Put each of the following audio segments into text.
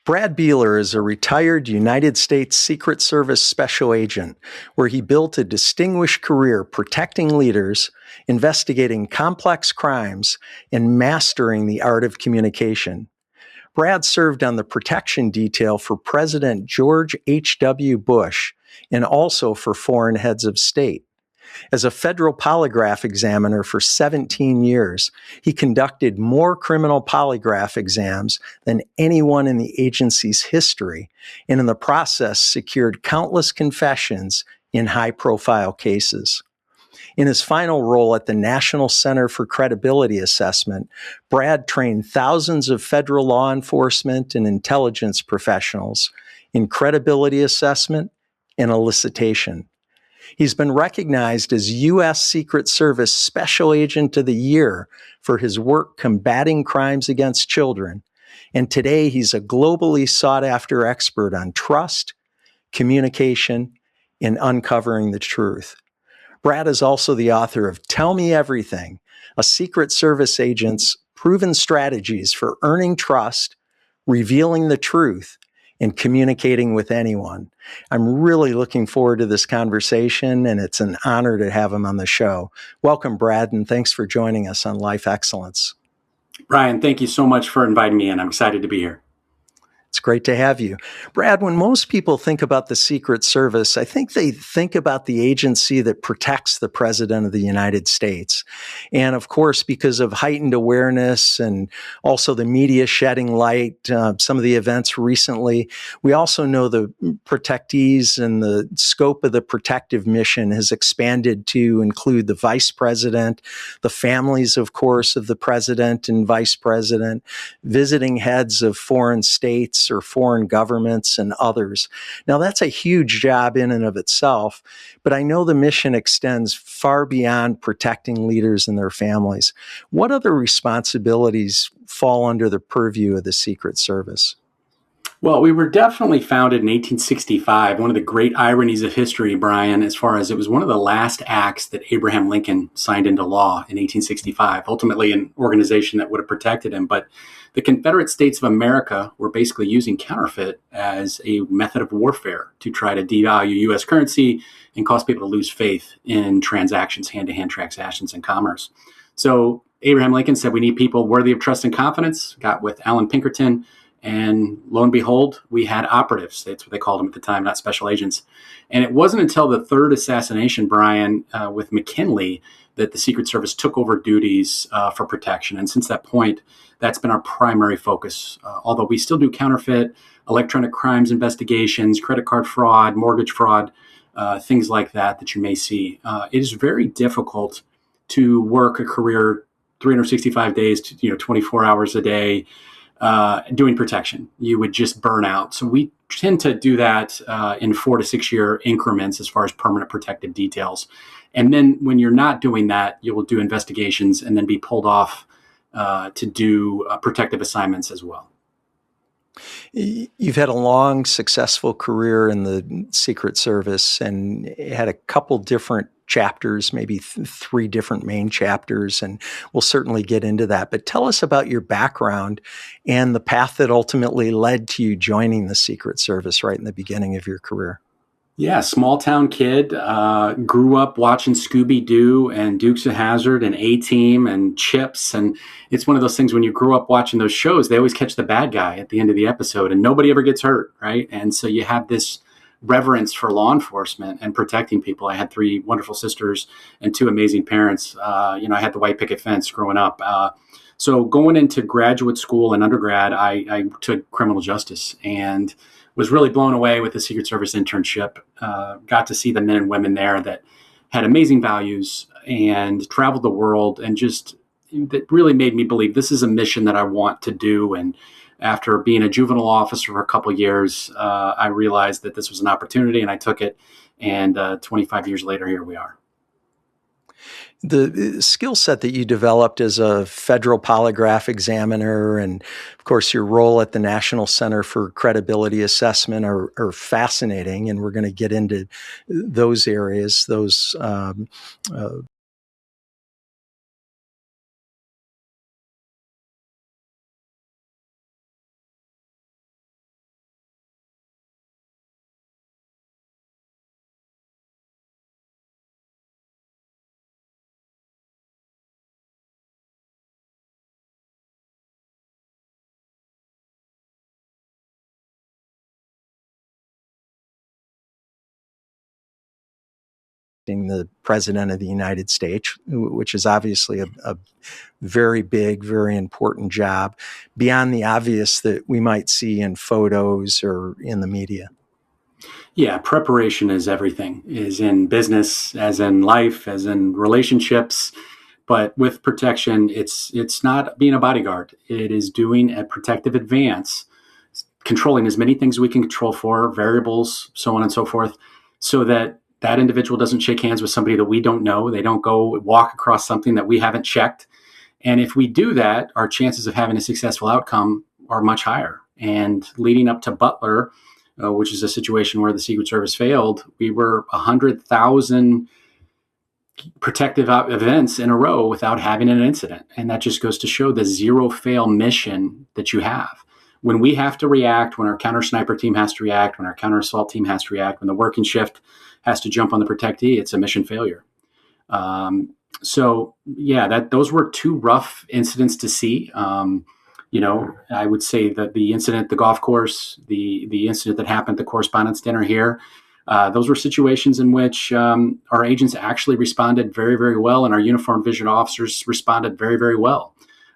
Brad Beeler is a retired United States Secret Service special agent, where he built a distinguished career protecting leaders, investigating complex crimes, and mastering the art of communication. Brad served on the protection detail for President George H.W. Bush and also for foreign heads of state. As a federal polygraph examiner for 17 years, he conducted more criminal polygraph exams than anyone in the agency's history, and in the process secured countless confessions in high-profile cases. In his final role at the National Center for Credibility Assessment, Brad trained thousands of federal law enforcement and intelligence professionals in credibility assessment and elicitation. He's been recognized as U.S. Secret Service Special Agent of the Year for his work combating crimes against children. And today he's a globally sought-after expert on trust, communication, and uncovering the truth. Brad is also the author of Tell Me Everything, a Secret Service agent's proven strategies for earning trust, revealing the truth, and communicating with anyone. I'm really looking forward to this conversation, and it's an honor to have him on the show. Welcome, Brad, and thanks for joining us on Life Excellence. Brian, thank you so much for inviting me in. I'm excited to be here. It's great to have you. Brad, when most people think about the Secret Service, I think they think about the agency that protects the President of the United States. And of course, because of heightened awareness and also the media shedding light, some of the events recently, we also know the protectees and the scope of the protective mission has expanded to include the Vice President, the families, of course, of the President and Vice President, visiting heads of foreign states or foreign governments and others. Now, that's a huge job in and of itself, but I know the mission extends far beyond protecting leaders and their families. What other responsibilities fall under the purview of the Secret Service? Well, we were definitely founded in 1865. One of the great ironies of history, Brian, as far as it was one of the last acts that Abraham Lincoln signed into law in 1865, ultimately an organization that would have protected him. But the Confederate States of America were basically using counterfeit as a method of warfare to try to devalue U.S. currency and cause people to lose faith in transactions, hand-to-hand transactions in commerce. So Abraham Lincoln said, we need people worthy of trust and confidence, got with Alan Pinkerton, and lo and behold, we had operatives. That's what they called them at the time, not special agents. And it wasn't until the third assassination, Brian, with McKinley, that the Secret Service took over duties for protection. And since that point, that's been our primary focus. Although we still do counterfeit, electronic crimes investigations, credit card fraud, mortgage fraud, things like that you may see. It is very difficult to work a career 365 days, 24 hours a day, doing protection. You would just burn out. So we tend to do that in 4 to 6 year increments as far as permanent protective details. And then when you're not doing that, you will do investigations and then be pulled off to do protective assignments as well. You've had a long, successful career in the Secret Service and had a couple different chapters, maybe 3 different main chapters, and we'll certainly get into that. But tell us about your background and the path that ultimately led to you joining the Secret Service right in the beginning of your career. Yeah, small town kid, grew up watching Scooby-Doo and Dukes of Hazzard and A-Team and Chips. And it's one of those things when you grew up watching those shows, they always catch the bad guy at the end of the episode and nobody ever gets hurt, right? And so you have this reverence for law enforcement and protecting people. I had 3 wonderful sisters and 2 amazing parents. I had the white picket fence growing up. So going into graduate school and undergrad, I took criminal justice and was really blown away with the Secret Service internship. Got to see the men and women there that had amazing values and traveled the world, and just that really made me believe this is a mission that I want to do. And after being a juvenile officer for a couple of years, I realized that this was an opportunity and I took it. And 25 years later, here we are. The skill set that you developed as a federal polygraph examiner and, of course, your role at the National Center for Credibility Assessment are fascinating, and we're going to get into those areas, those the President of the United States, which is obviously a very big, very important job, beyond the obvious that we might see in photos or in the media? Yeah, preparation is everything, is in business, as in life, as in relationships. But with protection, it's not being a bodyguard. It is doing a protective advance, controlling as many things we can control for, variables, so on and so forth, so that that individual doesn't shake hands with somebody that we don't know. They don't go walk across something that we haven't checked. And if we do that, our chances of having a successful outcome are much higher. And leading up to Butler, which is a situation where the Secret Service failed, we were 100,000 protective events in a row without having an incident. And that just goes to show the zero fail mission that you have. When we have to react, when our counter sniper team has to react, when our counter assault team has to react, when the working shift has to jump on the protectee, it's a mission failure. So yeah, those were two rough incidents to see. I would say that the incident at the golf course, the incident that happened at the correspondence dinner here, those were situations in which our agents actually responded very, very well, and our uniformed vision officers responded very, very well.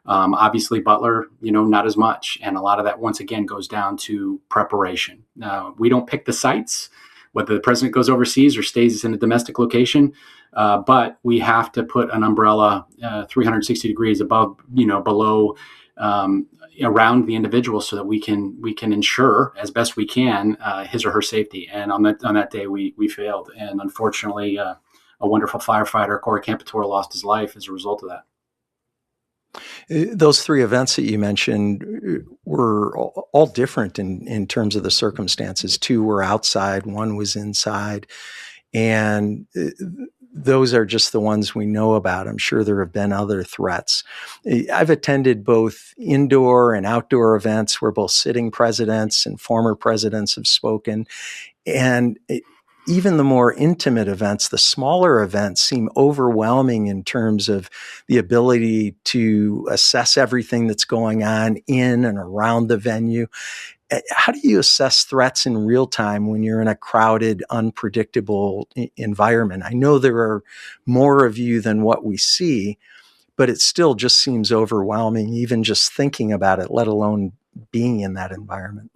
Obviously, Butler, not as much. And a lot of that, once again, goes down to preparation. We don't pick the sites, whether the president goes overseas or stays in a domestic location, but we have to put an umbrella 360 degrees above, below, around the individual, so that we can ensure as best we can his or her safety. And on that day, we failed, and unfortunately, a wonderful firefighter, Corey Campitor, lost his life as a result of that. Those three events that you mentioned were all different in terms of the circumstances. Two were outside, one was inside, and those are just the ones we know about. I'm sure there have been other threats. I've attended both indoor and outdoor events where both sitting presidents and former presidents have spoken, and even the more intimate events, the smaller events, seem overwhelming in terms of the ability to assess everything that's going on in and around the venue. How do you assess threats in real time when you're in a crowded, unpredictable environment? I know there are more of you than what we see, but it still just seems overwhelming, even just thinking about it, let alone being in that environment.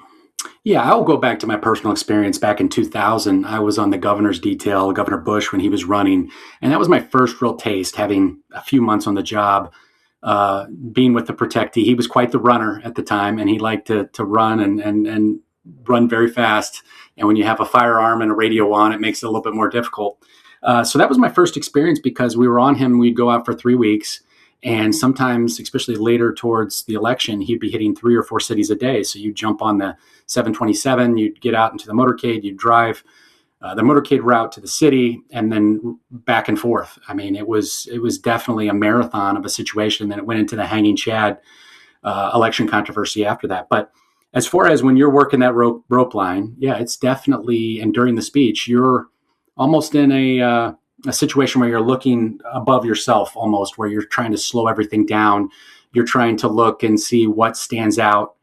Yeah, I'll go back to my personal experience. Back in 2000, I was on the governor's detail, Governor Bush, when he was running. And that was my first real taste, having a few months on the job, being with the protectee. He was quite the runner at the time, and he liked to run and run very fast. And when you have a firearm and a radio on, it makes it a little bit more difficult. So that was my first experience, because we were on him. We'd go out for 3 weeks. And sometimes, especially later towards the election, he'd be hitting 3 or 4 cities a day. So you jump on the 727, you'd get out into the motorcade, you'd drive the motorcade route to the city, and then back and forth. I mean, it was definitely a marathon of a situation. Then it went into the hanging Chad election controversy after that. But as far as when you're working that rope line, yeah, it's definitely, and during the speech, you're almost in a situation where you're looking above yourself, almost, where you're trying to slow everything down. You're trying to look and see what stands out.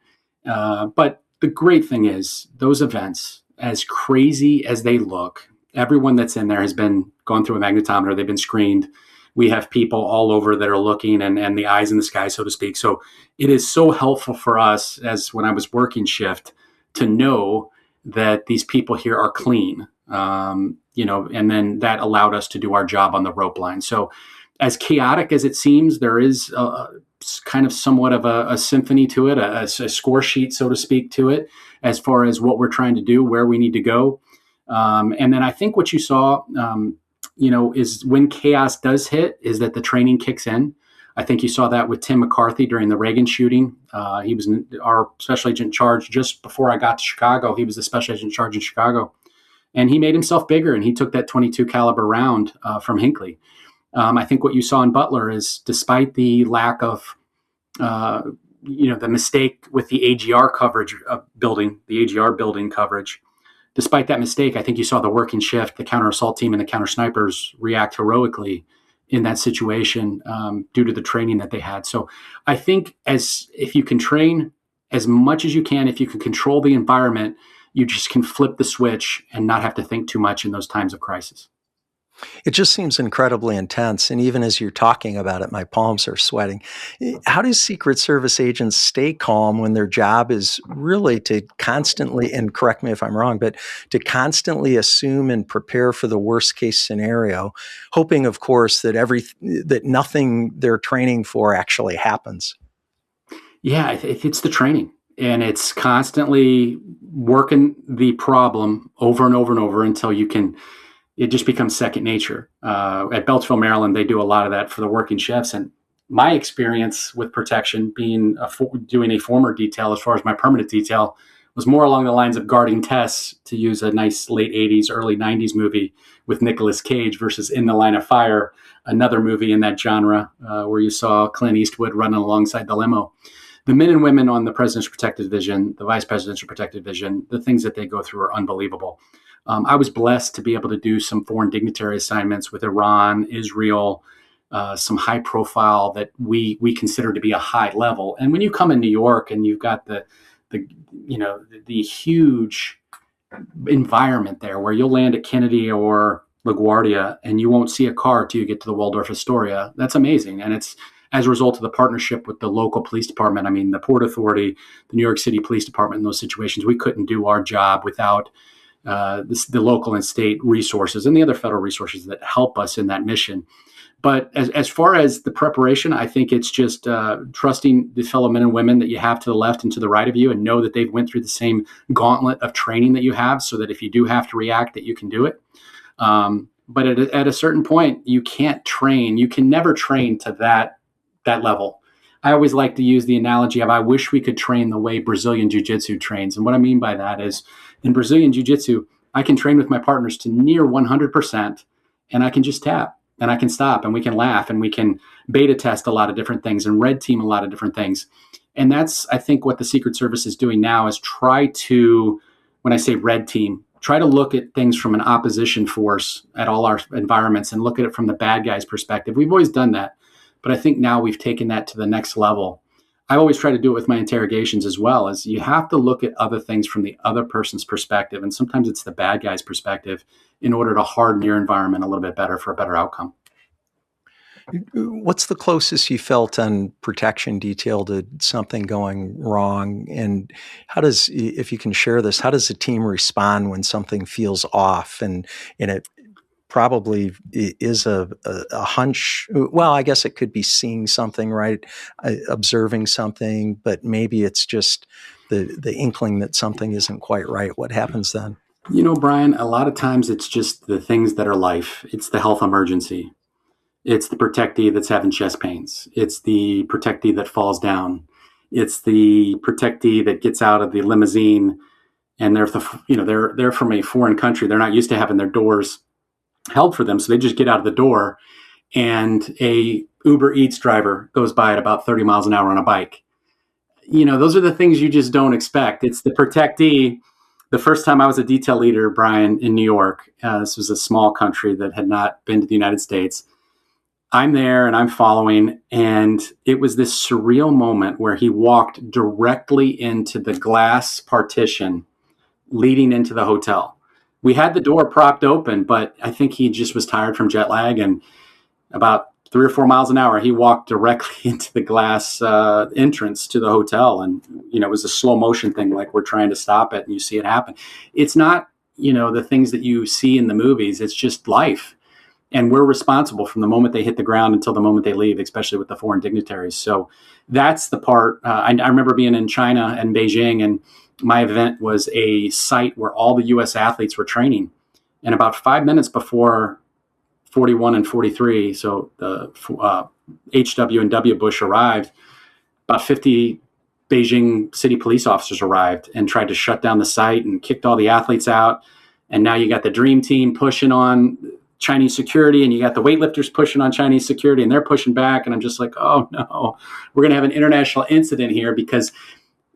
But the great thing is, those events, as crazy as they look, everyone that's in there has been gone through a magnetometer. They've been screened. We have people all over that are looking, and the eyes in the sky, so to speak. So it is so helpful for us, as when I was working shift, to know that these people here are clean. And then that allowed us to do our job on the rope line. So as chaotic as it seems, there is kind of somewhat of a symphony to it, a score sheet, so to speak, to it, as far as what we're trying to do, where we need to go. And then I think what you saw, is when chaos does hit, is that the training kicks in. I think you saw that with Tim McCarthy during the Reagan shooting. He was our special agent in charge just before I got to Chicago. He was the special agent in charge in Chicago. And he made himself bigger, and he took that 22 caliber round from Hinckley. I think what you saw in Butler is, despite the lack of, the mistake with the AGR coverage of building, the AGR building coverage, despite that mistake, I think you saw the working shift, the counter assault team and the counter snipers react heroically in that situation due to the training that they had. So I think if you can train as much as you can, if you can control the environment, you just can flip the switch and not have to think too much in those times of crisis. It just seems incredibly intense. And even as you're talking about it, my palms are sweating. How do Secret Service agents stay calm when their job is really to constantly, and correct me if I'm wrong, but to constantly assume and prepare for the worst case scenario, hoping, of course, that nothing they're training for actually happens? Yeah, it's the training, and it's constantly working the problem over and over and over until you can. It just becomes second nature. At Beltsville, Maryland, they do a lot of that for the working chefs. And my experience with protection, being doing a former detail as far as my permanent detail, was more along the lines of guarding tests, to use a nice late '80s, early '90s movie with Nicolas Cage, versus In the Line of Fire, another movie in that genre where you saw Clint Eastwood running alongside the limo. The men and women on the Presidential Protective Division, the Vice Presidential Protective Division, the things that they go through are unbelievable. I was blessed to be able to do some foreign dignitary assignments with Iran, Israel, some high profile that we consider to be a high level. And when you come in New York and you've got the huge environment there, where you'll land at Kennedy or LaGuardia and you won't see a car till you get to the Waldorf Astoria, that's amazing. And it's as a result of the partnership with the local police department. I mean, the Port Authority, the New York City Police Department, in those situations, we couldn't do our job without the local and state resources and the other federal resources that help us in that mission. But as far as the preparation, I think it's just trusting the fellow men and women that you have to the left and to the right of you, and know that they've went through the same gauntlet of training that you have, so that if you do have to react, that you can do it. But at a certain point, you can't train. You can never train to that level. I always like to use the analogy of, I wish we could train the way Brazilian Jiu-Jitsu trains. And what I mean by that is, in Brazilian Jiu-Jitsu, I can train with my partners to near 100%, and I can just tap, and I can stop, and we can laugh, and we can beta test a lot of different things and red team a lot of different things. And that's, I think, what the Secret Service is doing now, is try to, when I say red team, try to look at things from an opposition force at all our environments and look at it from the bad guy's perspective. We've always done that, but I think now we've taken that to the next level. I always try to do it with my interrogations as well, as you have to look at other things from the other person's perspective. And sometimes it's the bad guy's perspective, in order to harden your environment a little bit better for a better outcome. What's the closest you felt on protection detail to something going wrong? And how does, if you can share this, how does the team respond when something feels off? And it probably is a hunch. Well, I guess it could be seeing something, right? Observing something, but maybe it's just the inkling that something isn't quite right. What happens then? You know, Brian, a lot of times it's just the things that are life. It's the health emergency. It's the protectee that's having chest pains. It's the protectee that falls down. It's the protectee that gets out of the limousine, and they're from a foreign country. They're not used to having their doors held for them, so they just get out of the door, and a Uber Eats driver goes by at about 30 miles an hour on a bike. Those are the things you just don't expect. It's the protectee. The first time I was a detail leader, Brian, in New York, this was a small country that had not been to the United States. I'm there and I'm following, and it was this surreal moment where he walked directly into the glass partition leading into the hotel. We had the door propped open, but I think he just was tired from jet lag, and about 3 or 4 miles an hour, he walked directly into the glass entrance to the hotel. And, it was a slow motion thing, like we're trying to stop it, and you see it happen. It's not, the things that you see in the movies. It's just life. And we're responsible from the moment they hit the ground until the moment they leave, especially with the foreign dignitaries. So that's the part. I remember being in China and Beijing, and my event was a site where all the U.S. athletes were training. And about 5 minutes before 41 and 43, so the HW and W Bush arrived, about 50 Beijing city police officers arrived and tried to shut down the site and kicked all the athletes out. And now you got the dream team pushing on Chinese security, and you got the weightlifters pushing on Chinese security, and they're pushing back. And I'm just like, oh no, we're going to have an international incident here,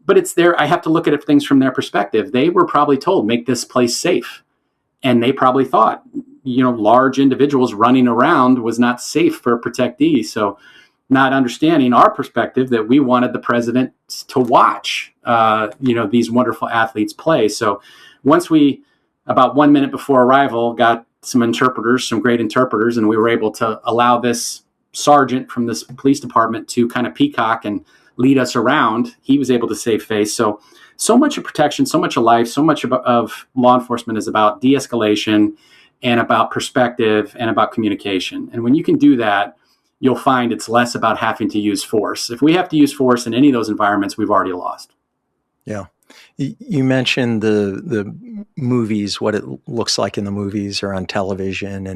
but it's there. I have to look at things from their perspective. They were probably told, make this place safe. And they probably thought, large individuals running around was not safe for a protectee. So not understanding our perspective, that we wanted the president to watch, these wonderful athletes play. So once we, about 1 minute before arrival, got some interpreters, some great interpreters, and we were able to allow this sergeant from this police department to kind of peacock and lead us around. He was able to save face. So much of protection, so much of life, so much of law enforcement is about de-escalation and about perspective and about communication. And when you can do that, you'll find it's less about having to use force. If we have to use force in any of those environments, we've already lost. Yeah. You mentioned the movies, what it looks like in the movies or on television.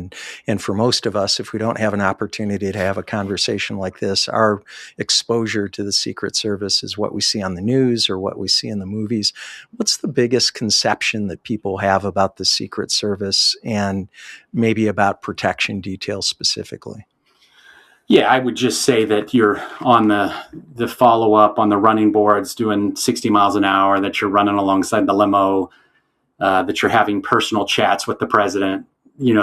And for most of us, if we don't have an opportunity to have a conversation like this, our exposure to the Secret Service is what we see on the news or what we see in the movies. What's the biggest conception that people have about the Secret Service and maybe about protection details specifically? Yeah, I would just say that you're on the follow-up on the running boards doing 60 miles an hour, that you're running alongside the limo, that you're having personal chats with the president,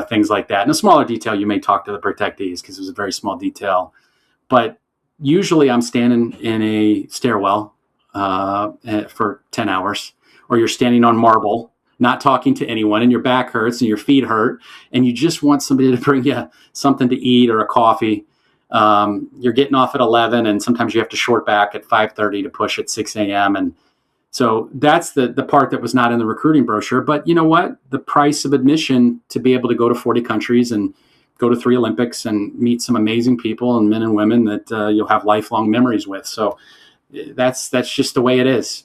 things like that. In a smaller detail, you may talk to the protectees because it was a very small detail. But usually I'm standing in a stairwell for 10 hours, or you're standing on marble, not talking to anyone, and your back hurts and your feet hurt, and you just want somebody to bring you something to eat or a coffee. You're getting off at 11, and sometimes you have to short back at 5:30 to push at 6 a.m. And so that's the part that was not in the recruiting brochure. But you know what? The price of admission to be able to go to 40 countries and go to 3 Olympics and meet some amazing people and men and women that you'll have lifelong memories with. So that's just the way it is,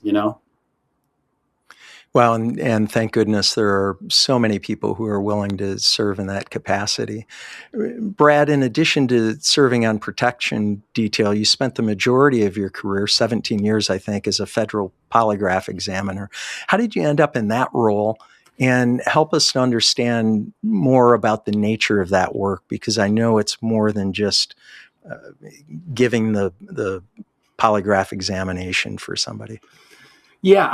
Well, and thank goodness there are so many people who are willing to serve in that capacity. Brad, in addition to serving on protection detail, you spent the majority of your career, 17 years, I think, as a federal polygraph examiner. How did you end up in that role? And help us to understand more about the nature of that work, because I know it's more than just giving the polygraph examination for somebody. Yeah,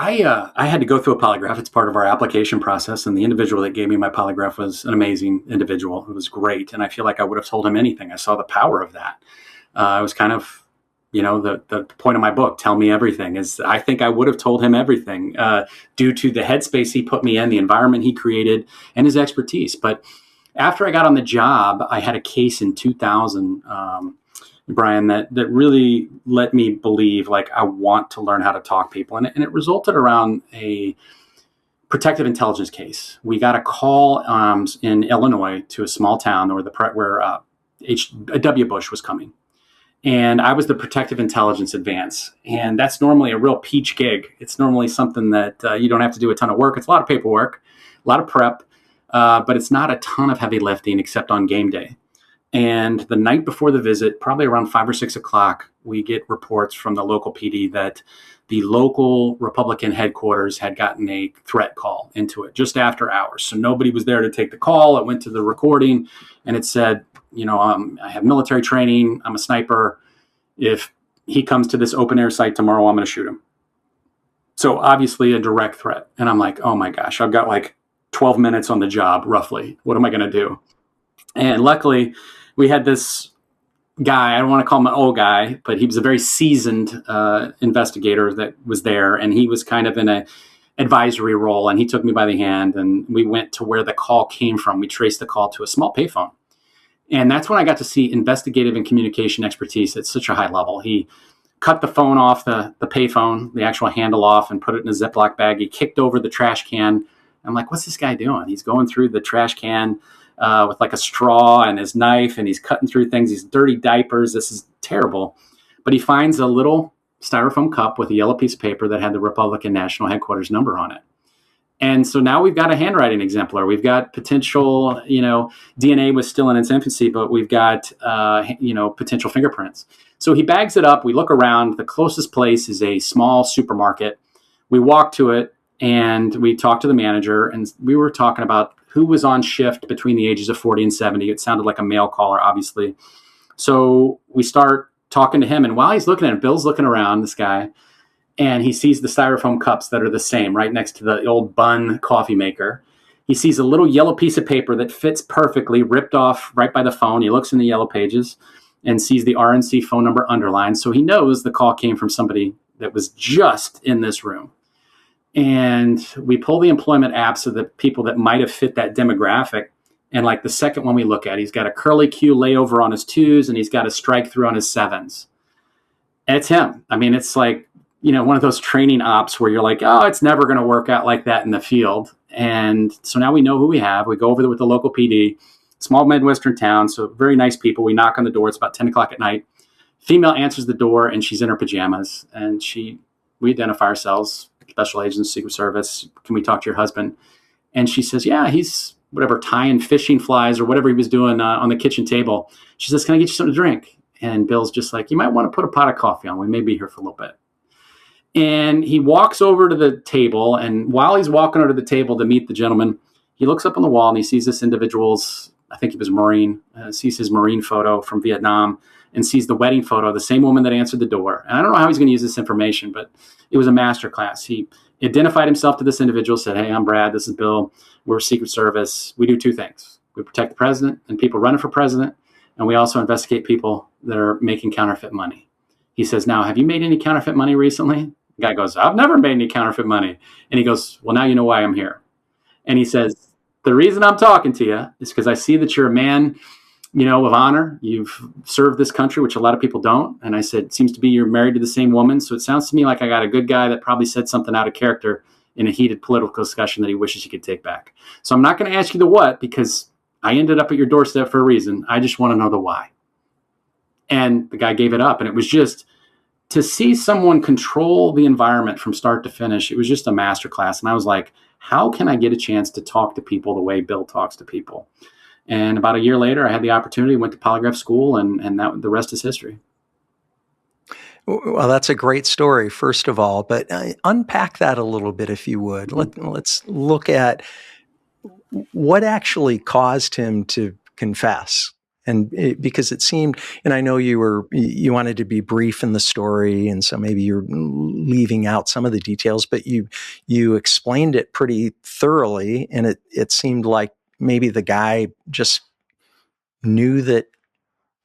I had to go through a polygraph. It's part of our application process, and the individual that gave me my polygraph was an amazing individual. It was great, and I feel like I would have told him anything. I saw the power of that. I was kind of, the point of my book, Tell Me Everything, is I think I would have told him everything due to the headspace he put me in, the environment he created, and his expertise. But after I got on the job, I had a case in 2000, Brian, that really let me believe, like, I want to learn how to talk people. And it resulted around a protective intelligence case. We got a call in Illinois to a small town where W. Bush was coming. And I was the protective intelligence advance. And that's normally a real peach gig. It's normally something that you don't have to do a ton of work. It's a lot of paperwork, a lot of prep, but it's not a ton of heavy lifting except on game day. And the night before the visit, probably around 5 or 6 o'clock, we get reports from the local PD that the local Republican headquarters had gotten a threat call into it just after hours. So nobody was there to take the call. It went to the recording and it said, I have military training. I'm a sniper. If he comes to this open air site tomorrow, I'm going to shoot him. So obviously a direct threat. And I'm like, oh my gosh, I've got like 12 minutes on the job, roughly. What am I going to do? And luckily, we had this guy, I don't want to call him an old guy, but he was a very seasoned investigator that was there. And he was kind of in an advisory role. And he took me by the hand and we went to where the call came from. We traced the call to a small payphone. And that's when I got to see investigative and communication expertise at such a high level. He cut the phone off, the payphone, the actual handle off, and put it in a Ziploc bag. He kicked over the trash can. I'm like, what's this guy doing? He's going through the trash can with like a straw and his knife, and he's cutting through things. These dirty diapers. This is terrible. But he finds a little styrofoam cup with a yellow piece of paper that had the Republican National Headquarters number on it. And so now we've got a handwriting exemplar. We've got potential, DNA was still in its infancy, but we've got, potential fingerprints. So he bags it up. We look around. The closest place is a small supermarket. We walk to it and we talk to the manager, and we were talking about who was on shift between the ages of 40 and 70. It sounded like a male caller, obviously. So we start talking to him. And while he's looking at it, Bill's looking around, this guy, and he sees the styrofoam cups that are the same right next to the old Bun coffee maker. He sees a little yellow piece of paper that fits perfectly, ripped off right by the phone. He looks in the yellow pages and sees the RNC phone number underlined. So he knows the call came from somebody that was just in this room. And we pull the employment apps of the people that might have fit that demographic. And like the second one we look at, he's got a curly Q layover on his twos and he's got a strike through on his sevens. And it's him. I mean, it's like, one of those training ops where you're like, oh, it's never going to work out like that in the field. And so now we know who we have. We go over there with the local PD, small Midwestern town. So very nice people. We knock on the door. It's about 10 o'clock at night. Female answers the door and she's in her pajamas. And we identify ourselves, special agents, Secret Service. Can we talk to your husband? And she says, yeah, he's whatever, tying fishing flies or whatever he was doing on the kitchen table. She says, can I get you something to drink? And Bill's just like, you might want to put a pot of coffee on. We may be here for a little bit. And he walks over to the table. And while he's walking over to the table to meet the gentleman, he looks up on the wall and he sees this individual's, I think he was a Marine, sees his Marine photo from Vietnam and sees the wedding photo of the same woman that answered the door. And I don't know how he's going to use this information, but it was a masterclass. He identified himself to this individual, said, hey, I'm Brad. This is Bill. We're Secret Service. We do two things. We protect the president and people running for president. And we also investigate people that are making counterfeit money. He says, now, have you made any counterfeit money recently? The guy goes, I've never made any counterfeit money. And he goes, well, now you know why I'm here. And he says, the reason I'm talking to you is because I see that you're a man, of honor. You've served this country, which a lot of people don't. And I said, it seems to be you're married to the same woman. So it sounds to me like I got a good guy that probably said something out of character in a heated political discussion that he wishes he could take back. So I'm not going to ask you the what, because I ended up at your doorstep for a reason. I just want to know the why. And the guy gave it up. And it was just to see someone control the environment from start to finish. It was just a masterclass. And I was like, how can I get a chance to talk to people the way Bill talks to people? And about a year later, I had the opportunity, went to polygraph school, and that the rest is history. Well, that's a great story, first of all, but unpack that a little bit, if you would. Let's look at what actually caused him to confess. And because it seemed, and I know you wanted to be brief in the story, and so maybe you're leaving out some of the details, but you explained it pretty thoroughly, and it seemed like maybe the guy just knew that,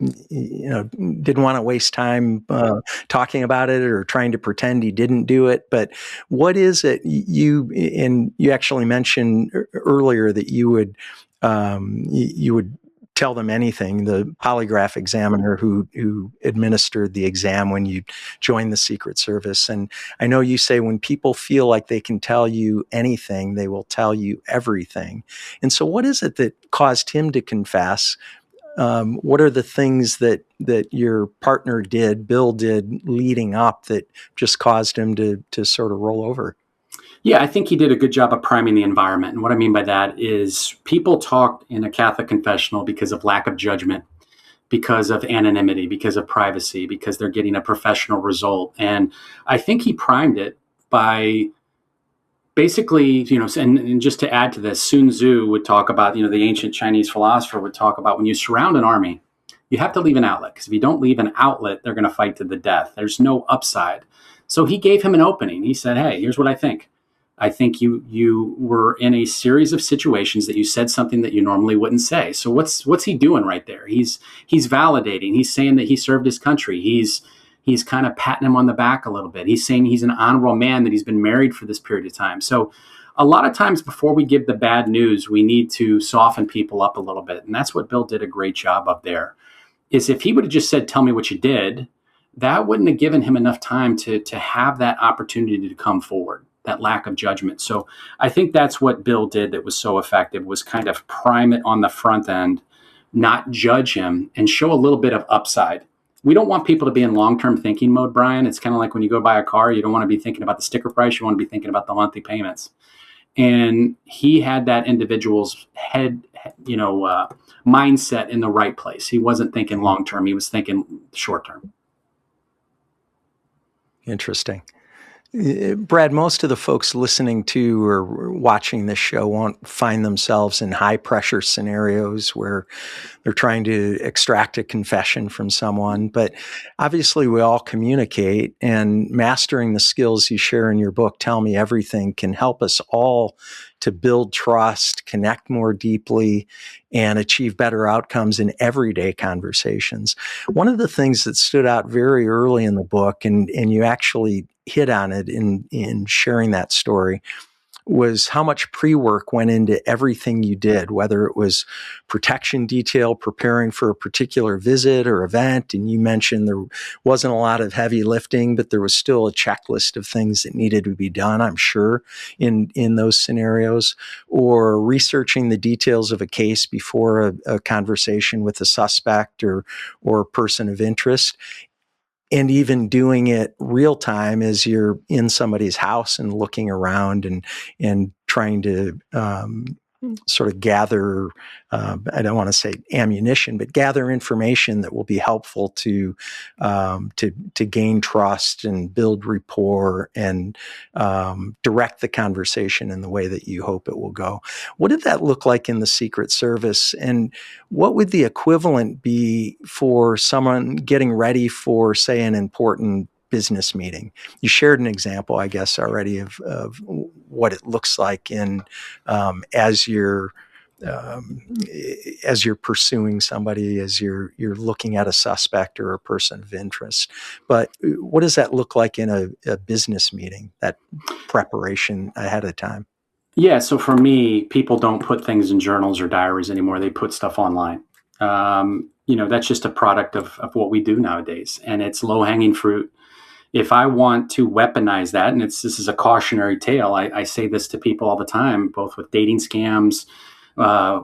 didn't want to waste time talking about it or trying to pretend he didn't do it. But what is it you actually mentioned earlier that you would tell them anything, the polygraph examiner who administered the exam when you joined the Secret Service. And I know you say when people feel like they can tell you anything, they will tell you everything. And so what is it that caused him to confess? What are the things that your partner did, Bill did, leading up that just caused him to sort of roll over? Yeah, I think he did a good job of priming the environment. And what I mean by that is people talk in a Catholic confessional because of lack of judgment, because of anonymity, because of privacy, because they're getting a professional result. And I think he primed it by basically, and just to add to this, Sun Tzu would talk about, the ancient Chinese philosopher would talk about when you surround an army, you have to leave an outlet, because if you don't leave an outlet, they're going to fight to the death. There's no upside. So he gave him an opening. He said, hey, here's what I think. I think you were in a series of situations that you said something that you normally wouldn't say. So what's he doing right there? He's validating. He's saying that he served his country. He's kind of patting him on the back a little bit. He's saying he's an honorable man, that he's been married for this period of time. So a lot of times before we give the bad news, we need to soften people up a little bit. And that's what Bill did a great job of there, is if he would have just said, tell me what you did, that wouldn't have given him enough time to have that opportunity to come forward, that lack of judgment. So I think that's what Bill did that was so effective, was kind of prime it on the front end, not judge him, and show a little bit of upside. We don't want people to be in long-term thinking mode, Brian. It's kind of like when you go buy a car, you don't want to be thinking about the sticker price. You want to be thinking about the monthly payments. And he had that individual's head, mindset in the right place. He wasn't thinking long-term. He was thinking short-term. Interesting. Brad, most of the folks listening to or watching this show won't find themselves in high pressure scenarios where they're trying to extract a confession from someone. But obviously we all communicate, and mastering the skills you share in your book, Tell Me Everything, can help us all to build trust, connect more deeply, and achieve better outcomes in everyday conversations. One of the things that stood out very early in the book, and you actually hit on it in sharing that story, was how much pre-work went into everything you did, whether it was protection detail, preparing for a particular visit or event. And you mentioned there wasn't a lot of heavy lifting, but there was still a checklist of things that needed to be done, I'm sure, in those scenarios, or researching the details of a case before a conversation with a suspect or person of interest. And even doing it real time as you're in somebody's house and looking around and trying to sort of gather, I don't want to say ammunition, but gather information that will be helpful to gain trust and build rapport and direct the conversation in the way that you hope it will go. What did that look like in the Secret Service? And what would the equivalent be for someone getting ready for, say, an important business meeting? You shared an example, I guess, already of what it looks like in as you're pursuing somebody, as you're looking at a suspect or a person of interest. But what does that look like in a business meeting, that preparation ahead of time? Yeah, so for me, people don't put things in journals or diaries anymore. They put stuff online. That's just a product of what we do nowadays, and it's low-hanging fruit. If I want to weaponize that, and this is a cautionary tale, I say this to people all the time, both with dating scams,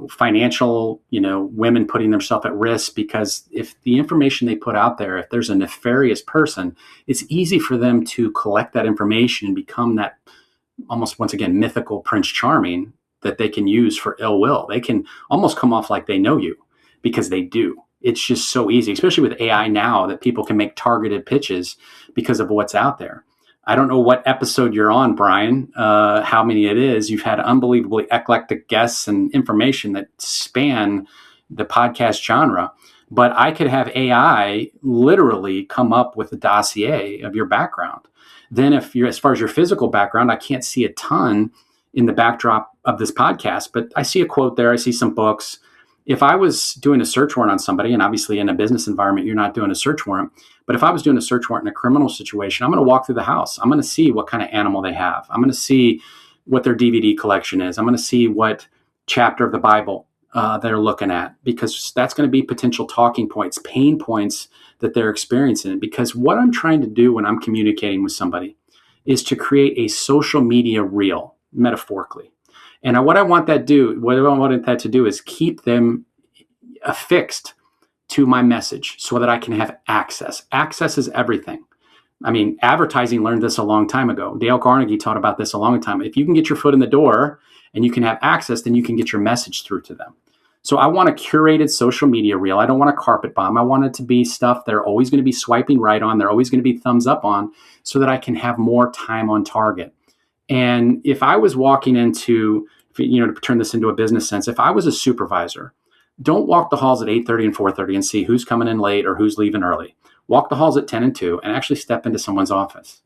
financial, women putting themselves at risk, because if the information they put out there, if there's a nefarious person, it's easy for them to collect that information and become that almost, once again, mythical Prince Charming that they can use for ill will. They can almost come off like they know you, because they do. It's just so easy, especially with AI now, that people can make targeted pitches because of what's out there. I don't know what episode you're on, Brian, how many it is. You've had unbelievably eclectic guests and information that span the podcast genre. But I could have AI literally come up with a dossier of your background. Then if you're, as far as your physical background, I can't see a ton in the backdrop of this podcast, but I see a quote there. I see some books. If I was doing a search warrant on somebody, and obviously in a business environment, you're not doing a search warrant, but if I was doing a search warrant in a criminal situation, I'm going to walk through the house. I'm going to see what kind of animal they have. I'm going to see what their DVD collection is. I'm going to see what chapter of the Bible they're looking at, because that's going to be potential talking points, pain points that they're experiencing. Because what I'm trying to do when I'm communicating with somebody is to create a social media reel, metaphorically. And what I want that to do is keep them affixed to my message so that I can have access. Access is everything. I mean, advertising learned this a long time ago. Dale Carnegie taught about this a long time. If you can get your foot in the door and you can have access, then you can get your message through to them. So I want a curated social media reel. I don't want a carpet bomb. I want it to be stuff they're always going to be swiping right on. They're always going to be thumbs up on, so that I can have more time on target. And if I was walking into, to turn this into a business sense, if I was a supervisor, don't walk the halls at 8:30 and 4:30 and see who's coming in late or who's leaving early. Walk the halls at 10 and 2 and actually step into someone's office.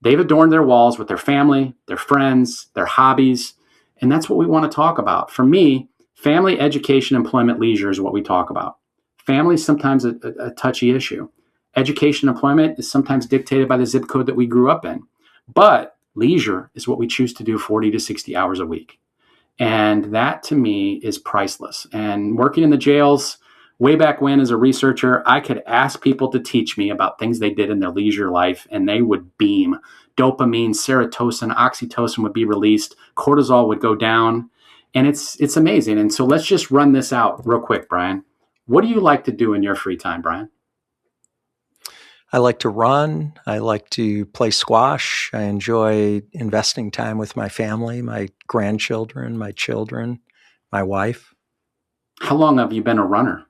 They've adorned their walls with their family, their friends, their hobbies, and that's what we want to talk about. For me, family, education, employment, leisure is what we talk about. Family is sometimes a touchy issue. Education, employment is sometimes dictated by the zip code that we grew up in. But leisure is what we choose to do 40 to 60 hours a week. And that, to me, is priceless. And working in the jails, way back when as a researcher, I could ask people to teach me about things they did in their leisure life, and they would beam. Dopamine, serotonin, oxytocin would be released. Cortisol would go down. And it's amazing. And so let's just run this out real quick, Brian. What do you like to do in your free time, Brian? I like to run. I like to play squash. I enjoy investing time with my family, my grandchildren, my children, my wife. How long have you been a runner?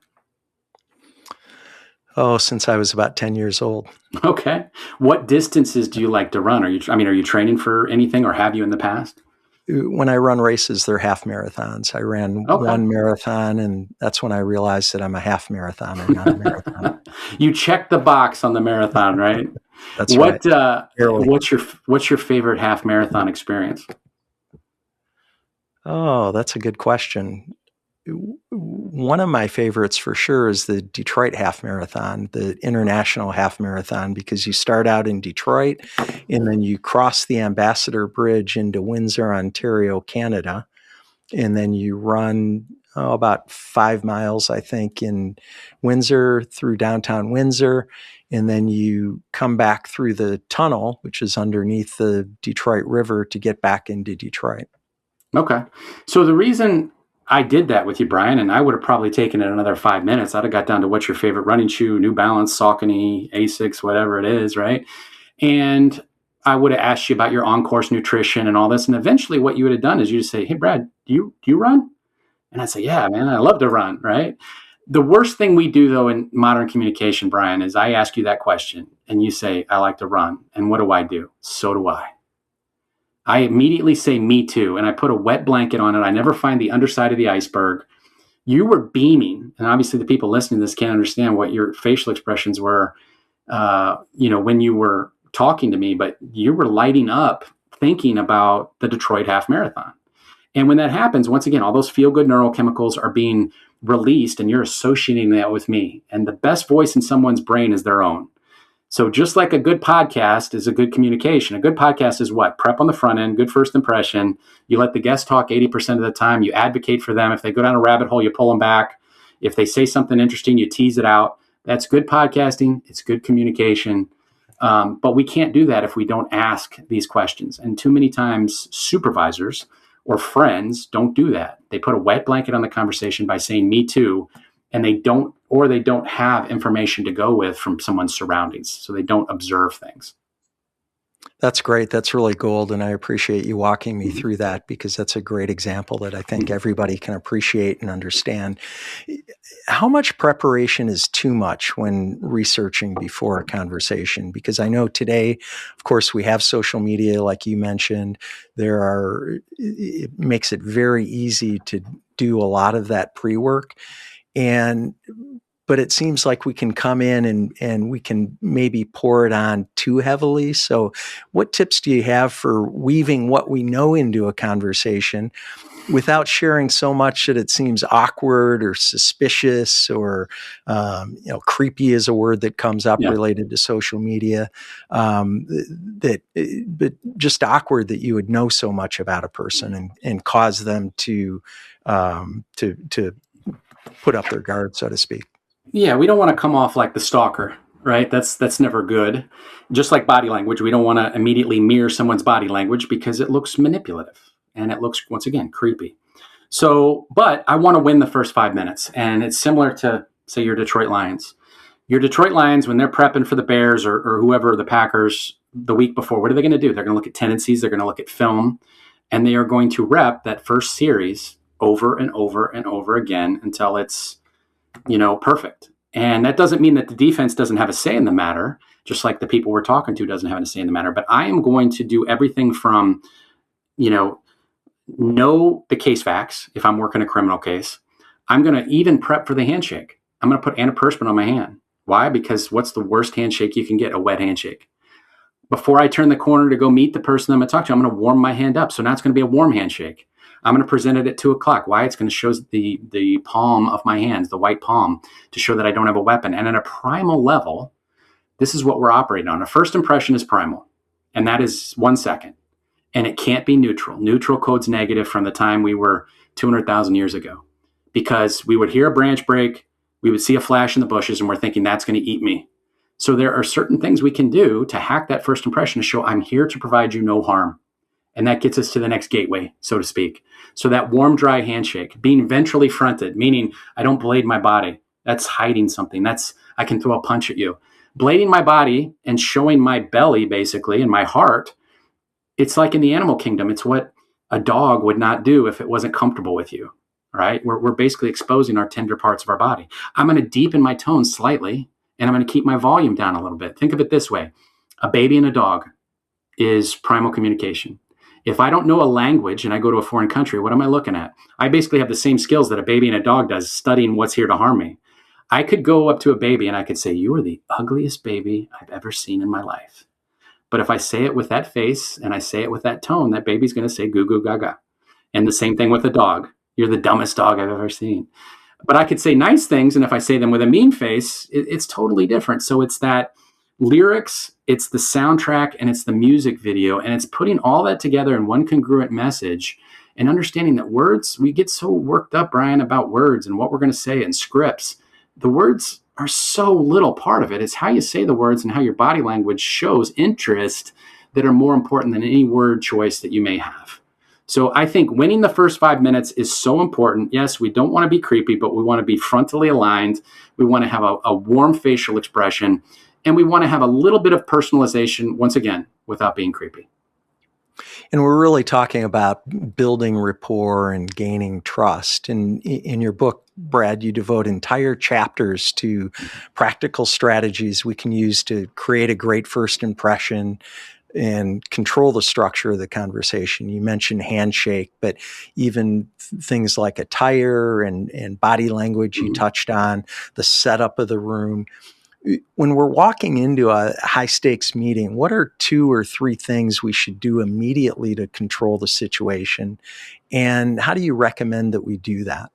Oh, since I was about 10 years old. Okay. What distances do you like to run? Are you training for anything, or have you in the past? When I run races, they're half marathons. I ran one marathon, and that's when I realized that I'm a half marathoner, not a marathoner. You checked the box on the marathon, right? That's right. What's your favorite half marathon experience? Oh, that's a good question. one of my favorites for sure is the Detroit Half Marathon, the International Half Marathon, because you start out in Detroit and then you cross the Ambassador Bridge into Windsor, Ontario, Canada, and then you run about 5 miles, I think, in Windsor through downtown Windsor, and then you come back through the tunnel, which is underneath the Detroit River, to get back into Detroit. Okay. So the reason I did that with you, Brian, and I would have probably taken it another 5 minutes. I'd have got down to what's your favorite running shoe, New Balance, Saucony, Asics, whatever it is, right? And I would have asked you about your on-course nutrition and all this. And eventually what you would have done is you just say, hey, Brad, do you run? And I'd say, yeah, man, I love to run, right? The worst thing we do, though, in modern communication, Brian, is I ask you that question and you say, I like to run. And what do? So do I. I immediately say, me too. And I put a wet blanket on it. I never find the underside of the iceberg. You were beaming. And obviously the people listening to this can't understand what your facial expressions were, when you were talking to me, but you were lighting up thinking about the Detroit Half Marathon. And when that happens, once again, all those feel-good neurochemicals are being released and you're associating that with me. And the best voice in someone's brain is their own. So just like a good podcast is a good communication, a good podcast is what? Prep on the front end, good first impression. You let the guest talk 80% of the time. You advocate for them. If they go down a rabbit hole, you pull them back. If they say something interesting, you tease it out. That's good podcasting. It's good communication. But we can't do that if we don't ask these questions. And too many times supervisors or friends don't do that. They put a wet blanket on the conversation by saying, me too. And they don't have information to go with from someone's surroundings. So they don't observe things. That's great. That's really gold. And I appreciate you walking me through that, because that's a great example that I think everybody can appreciate and understand. How much preparation is too much when researching before a conversation? Because I know today, of course, we have social media, like you mentioned. It makes it very easy to do a lot of that pre-work. But it seems like we can come in and we can maybe pour it on too heavily. So what tips do you have for weaving what we know into a conversation without sharing so much that it seems awkward or suspicious or, creepy is a word that comes up related to social media, but just awkward that you would know so much about a person and cause them to put up their guard, so to speak. Yeah, we don't want to come off like the stalker, right? That's never good. Just like body language, we don't want to immediately mirror someone's body language because it looks manipulative and it looks, once again, creepy. So, but I want to win the first 5 minutes. And it's similar to, say, your Detroit Lions. Your Detroit Lions, when they're prepping for the Bears or whoever, the Packers, the week before, what are they going to do? They're going to look at tendencies. They're going to look at film. And they are going to rep that first series over and over and over again until it's perfect. And that doesn't mean that the defense doesn't have a say in the matter, just like the people we're talking to doesn't have a say in the matter. But I am going to do everything from, know the case facts. If I'm working a criminal case, I'm going to even prep for the handshake. I'm going to put antiperspirant on my hand. Why? Because what's the worst handshake you can get? A wet handshake. Before I turn the corner to go meet the person I'm going to talk to, I'm going to warm my hand up. So now it's going to be a warm handshake. I'm going to present it at 2:00. Why? It's going to show the palm of my hands, the white palm, to show that I don't have a weapon. And at a primal level, this is what we're operating on. A first impression is primal, and that is 1 second. And it can't be neutral. Neutral code's negative from the time we were 200,000 years ago, because we would hear a branch break, we would see a flash in the bushes, and we're thinking that's going to eat me. So there are certain things we can do to hack that first impression to show I'm here to provide you no harm. And that gets us to the next gateway, so to speak. So that warm, dry handshake, being ventrally fronted, meaning I don't blade my body. That's hiding something. I can throw a punch at you. Blading my body and showing my belly, basically, and my heart, it's like in the animal kingdom. It's what a dog would not do if it wasn't comfortable with you, right? We're basically exposing our tender parts of our body. I'm going to deepen my tone slightly, and I'm going to keep my volume down a little bit. Think of it this way. A baby and a dog is primal communication. If I don't know a language and I go to a foreign country, what am I looking at? I basically have the same skills that a baby and a dog does, studying what's here to harm me. I could go up to a baby and I could say, you are the ugliest baby I've ever seen in my life. But if I say it with that face and I say it with that tone, that baby's going to say goo goo gaga. And the same thing with a dog. You're the dumbest dog I've ever seen. But I could say nice things, and if I say them with a mean face, it's totally different. So it's that lyrics, it's the soundtrack, and it's the music video, and it's putting all that together in one congruent message and understanding that words, we get so worked up, Brian, about words and what we're going to say and scripts. The words are so little part of it. It's how you say the words and how your body language shows interest that are more important than any word choice that you may have. So I think winning the first 5 minutes is so important. Yes, we don't want to be creepy, but we want to be frontally aligned. We want to have a warm facial expression, and we want to have a little bit of personalization, once again, without being creepy. And we're really talking about building rapport and gaining trust. And in your book, Brad, you devote entire chapters to practical strategies we can use to create a great first impression and control the structure of the conversation. You mentioned handshake, but even things like attire and body language you touched on, the setup of the room. When we're walking into a high stakes meeting, what are 2 or 3 things we should do immediately to control the situation? And how do you recommend that we do that?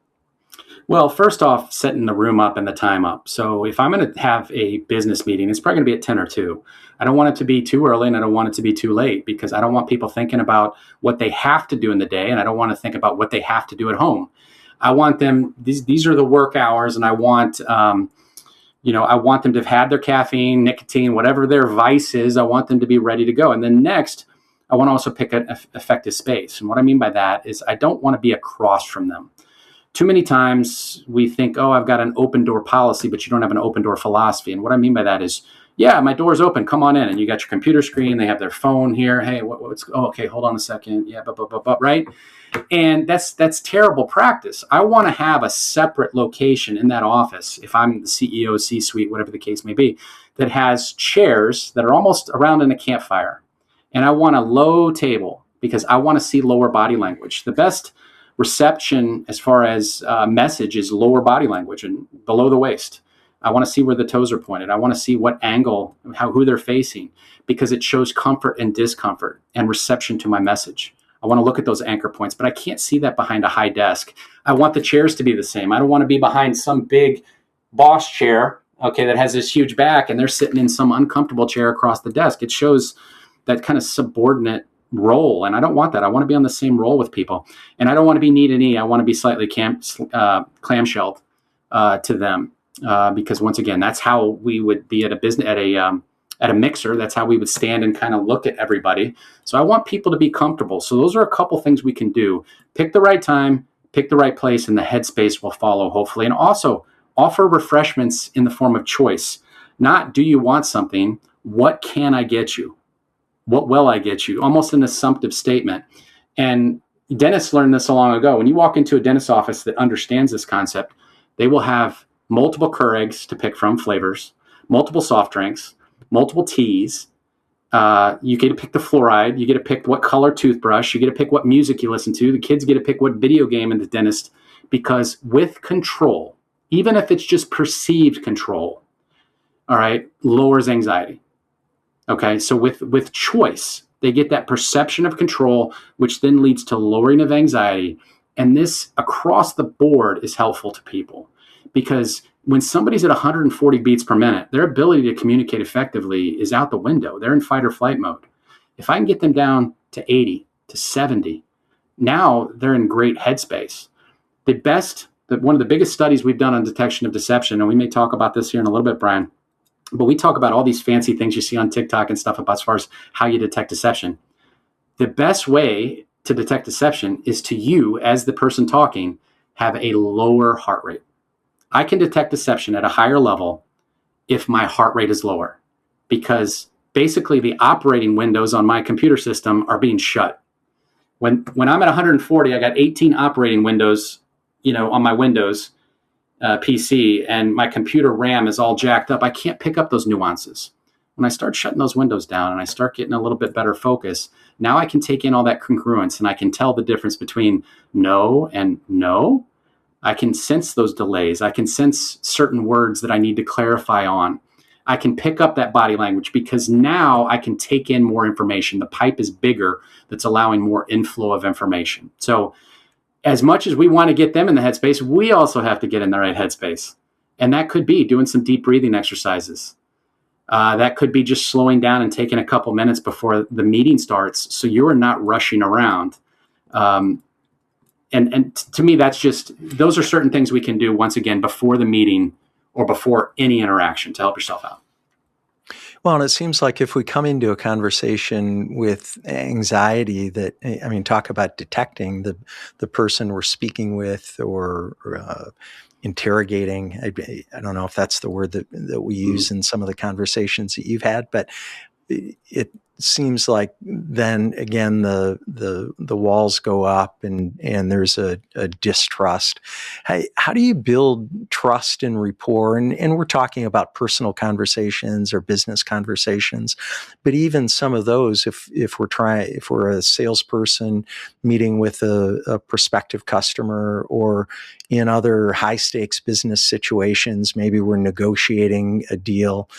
Well, first off, setting the room up and the time up. So if I'm going to have a business meeting, it's probably going to be at 10 or 2. I don't want it to be too early and I don't want it to be too late, because I don't want people thinking about what they have to do in the day, and I don't want to think about what they have to do at home. I want them, these are the work hours, and I want, I want them to have had their caffeine, nicotine, whatever their vice is. I want them to be ready to go. And then next, I want to also pick an effective space. And what I mean by that is I don't want to be across from them. Too many times we think, oh, I've got an open door policy, but you don't have an open door philosophy. And what I mean by that is, yeah, my door's open. Come on in. And you got your computer screen. They have their phone here. Hey, okay, hold on a second. Yeah, right? And that's terrible practice. I want to have a separate location in that office, if I'm the CEO, C-suite, whatever the case may be, that has chairs that are almost around in a campfire. And I want a low table because I want to see lower body language. The best reception as far as message is lower body language and below the waist. I want to see where the toes are pointed. I want to see what angle, who they're facing, because it shows comfort and discomfort and reception to my message. I want to look at those anchor points, but I can't see that behind a high desk. I want the chairs to be the same. I don't want to be behind some big boss chair, okay, that has this huge back and they're sitting in some uncomfortable chair across the desk. It shows that kind of subordinate role, and I don't want that. I want to be on the same role with people, and I don't want to be knee to knee. I want to be slightly clamshelled to them, because once again, that's how we would be at a business at a mixer. That's how we would stand and kind of look at everybody. So I want people to be comfortable. So those are a couple things we can do. Pick the right time, pick the right place, and the headspace will follow, hopefully. And also offer refreshments in the form of choice. Not, do you want something? What can I get you? What will I get you? Almost an assumptive statement. And dentists learned this a long ago. When you walk into a dentist's office that understands this concept, they will have multiple Keurigs to pick from, flavors, multiple soft drinks, multiple teas. You get to pick the fluoride. You get to pick what color toothbrush. You get to pick what music you listen to. The kids get to pick what video game in the dentist, because with control, even if it's just perceived control, all right, lowers anxiety. Okay, so with choice, they get that perception of control, which then leads to lowering of anxiety. And this across the board is helpful to people, because when somebody's at 140 beats per minute, their ability to communicate effectively is out the window. They're in fight or flight mode. If I can get them down to 80, to 70, now they're in great headspace. One of the biggest studies we've done on detection of deception, and we may talk about this here in a little bit, Brian, but we talk about all these fancy things you see on TikTok and stuff about as far as how you detect deception. The best way to detect deception is to you, as the person talking, have a lower heart rate. I can detect deception at a higher level if my heart rate is lower, because basically the operating windows on my computer system are being shut. When I'm at 140, I got 18 operating windows, on my Windows PC, and my computer RAM is all jacked up. I can't pick up those nuances. When I start shutting those windows down and I start getting a little bit better focus, now I can take in all that congruence and I can tell the difference between no and no. I can sense those delays. I can sense certain words that I need to clarify on. I can pick up that body language because now I can take in more information. The pipe is bigger, that's allowing more inflow of information. So as much as we want to get them in the headspace, we also have to get in the right headspace. And that could be doing some deep breathing exercises. That could be just slowing down and taking a couple minutes before the meeting starts, so you're not rushing around. And to me, those are certain things we can do, once again, before the meeting or before any interaction to help yourself out. Well, and it seems like if we come into a conversation with anxiety talk about detecting the person we're speaking with or interrogating. I don't know if that's the word that we use in some of the conversations that you've had, but it seems like then again the walls go up and there's a distrust. How do you build trust and rapport? And we're talking about personal conversations or business conversations, but even some of those, if we're a salesperson meeting with a prospective customer, or in other high stakes business situations, maybe we're negotiating a deal.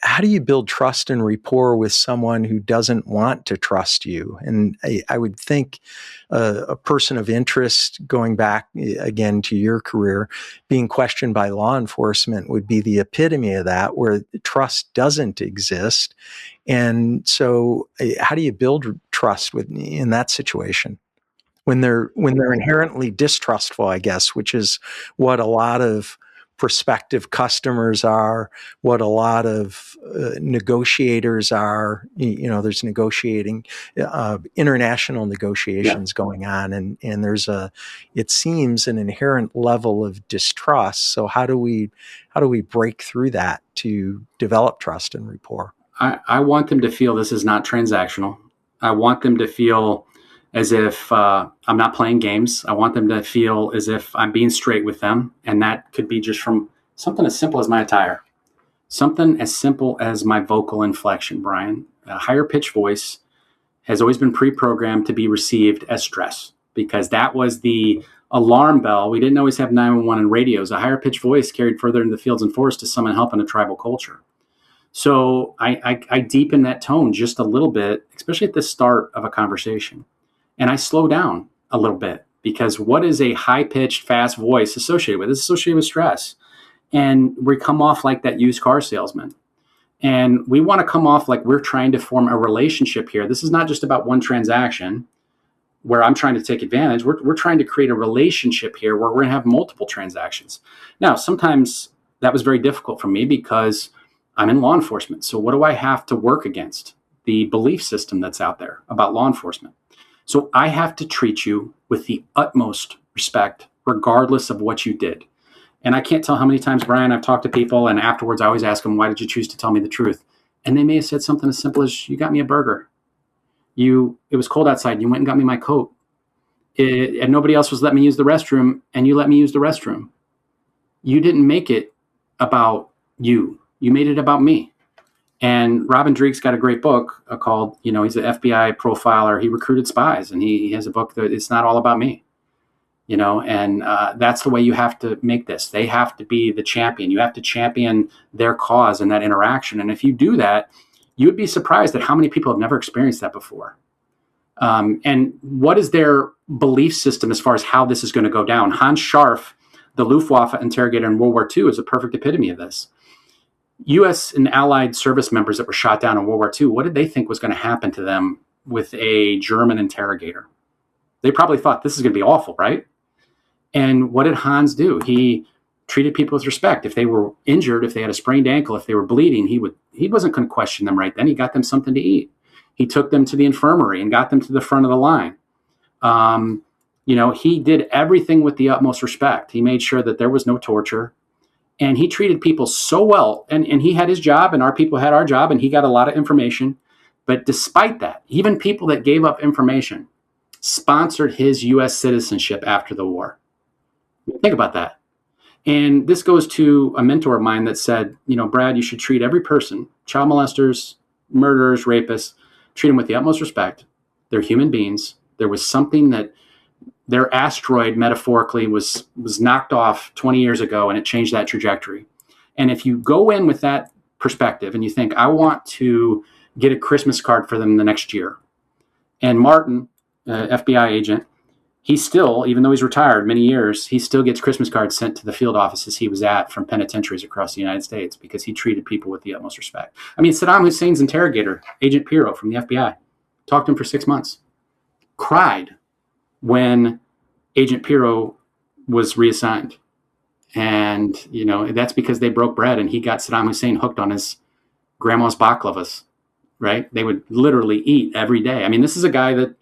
How do you build trust and rapport with someone who doesn't want to trust you? And I would think a person of interest, going back again to your career, being questioned by law enforcement would be the epitome of that, where trust doesn't exist. And so how do you build trust in that situation? When they're inherently distrustful, I guess, which is what a lot of prospective customers are, what a lot of negotiators are. There's negotiating, international negotiations going on, and there's it seems an inherent level of distrust. So how do we break through that to develop trust and rapport? I want them to feel this is not transactional. I want them to feel as if I'm not playing games. I want them to feel as if I'm being straight with them. And that could be just from something as simple as my attire, something as simple as my vocal inflection, Brian. A higher pitched voice has always been pre-programmed to be received as stress, because that was the alarm bell. We didn't always have 911 and radios. A higher pitched voice carried further into the fields and forests to summon help in a tribal culture. So I deepen that tone just a little bit, especially at the start of a conversation. And I slow down a little bit, because what is a high-pitched, fast voice associated with? It's associated with stress. And we come off like that used car salesman. And we want to come off like we're trying to form a relationship here. This is not just about one transaction where I'm trying to take advantage. We're trying to create a relationship here where we're going to have multiple transactions. Now, sometimes that was very difficult for me because I'm in law enforcement. So what do I have to work against? The belief system that's out there about law enforcement. So I have to treat you with the utmost respect, regardless of what you did. And I can't tell how many times, Brian, I've talked to people, and afterwards I always ask them, why did you choose to tell me the truth? And they may have said something as simple as, you got me a burger. It was cold outside. You went and got me my coat. And nobody else was letting me use the restroom, and you let me use the restroom. You didn't make it about you. You made it about me. And Robin Dreek's got a great book called, he's an FBI profiler. He recruited spies, and he has a book that it's not all about me, and that's the way you have to make this. They have to be the champion. You have to champion their cause in that interaction. And if you do that, you would be surprised at how many people have never experienced that before. And what is their belief system as far as how this is going to go down? Hans Scharf, the Luftwaffe interrogator in World War II, is a perfect epitome of this. U.S. and Allied service members that were shot down in World War II, what did they think was going to happen to them with a German interrogator? They probably thought, this is going to be awful, right? And what did Hans do? He treated people with respect. If they were injured, if they had a sprained ankle, if they were bleeding, he wasn't going to question them right then. He got them something to eat. He took them to the infirmary and got them to the front of the line. He did everything with the utmost respect. He made sure that there was no torture. And he treated people so well, and he had his job, and our people had our job, and he got a lot of information. But despite that, even people that gave up information sponsored his U.S. citizenship after the war. Think about that. And this goes to a mentor of mine that said, Brad, you should treat every person, child molesters, murderers, rapists, treat them with the utmost respect. They're human beings. There was something that their asteroid metaphorically was knocked off 20 years ago, and it changed that trajectory. And if you go in with that perspective and you think, I want to get a Christmas card for them the next year. And Martin, FBI agent, he still, even though he's retired many years, he still gets Christmas cards sent to the field offices he was at from penitentiaries across the United States because he treated people with the utmost respect. I mean, Saddam Hussein's interrogator, Agent Pirro from the FBI, talked to him for 6 months, cried when Agent Pirro was reassigned. And, that's because they broke bread and he got Saddam Hussein hooked on his grandma's baklavas, right? They would literally eat every day. I mean, this is a guy that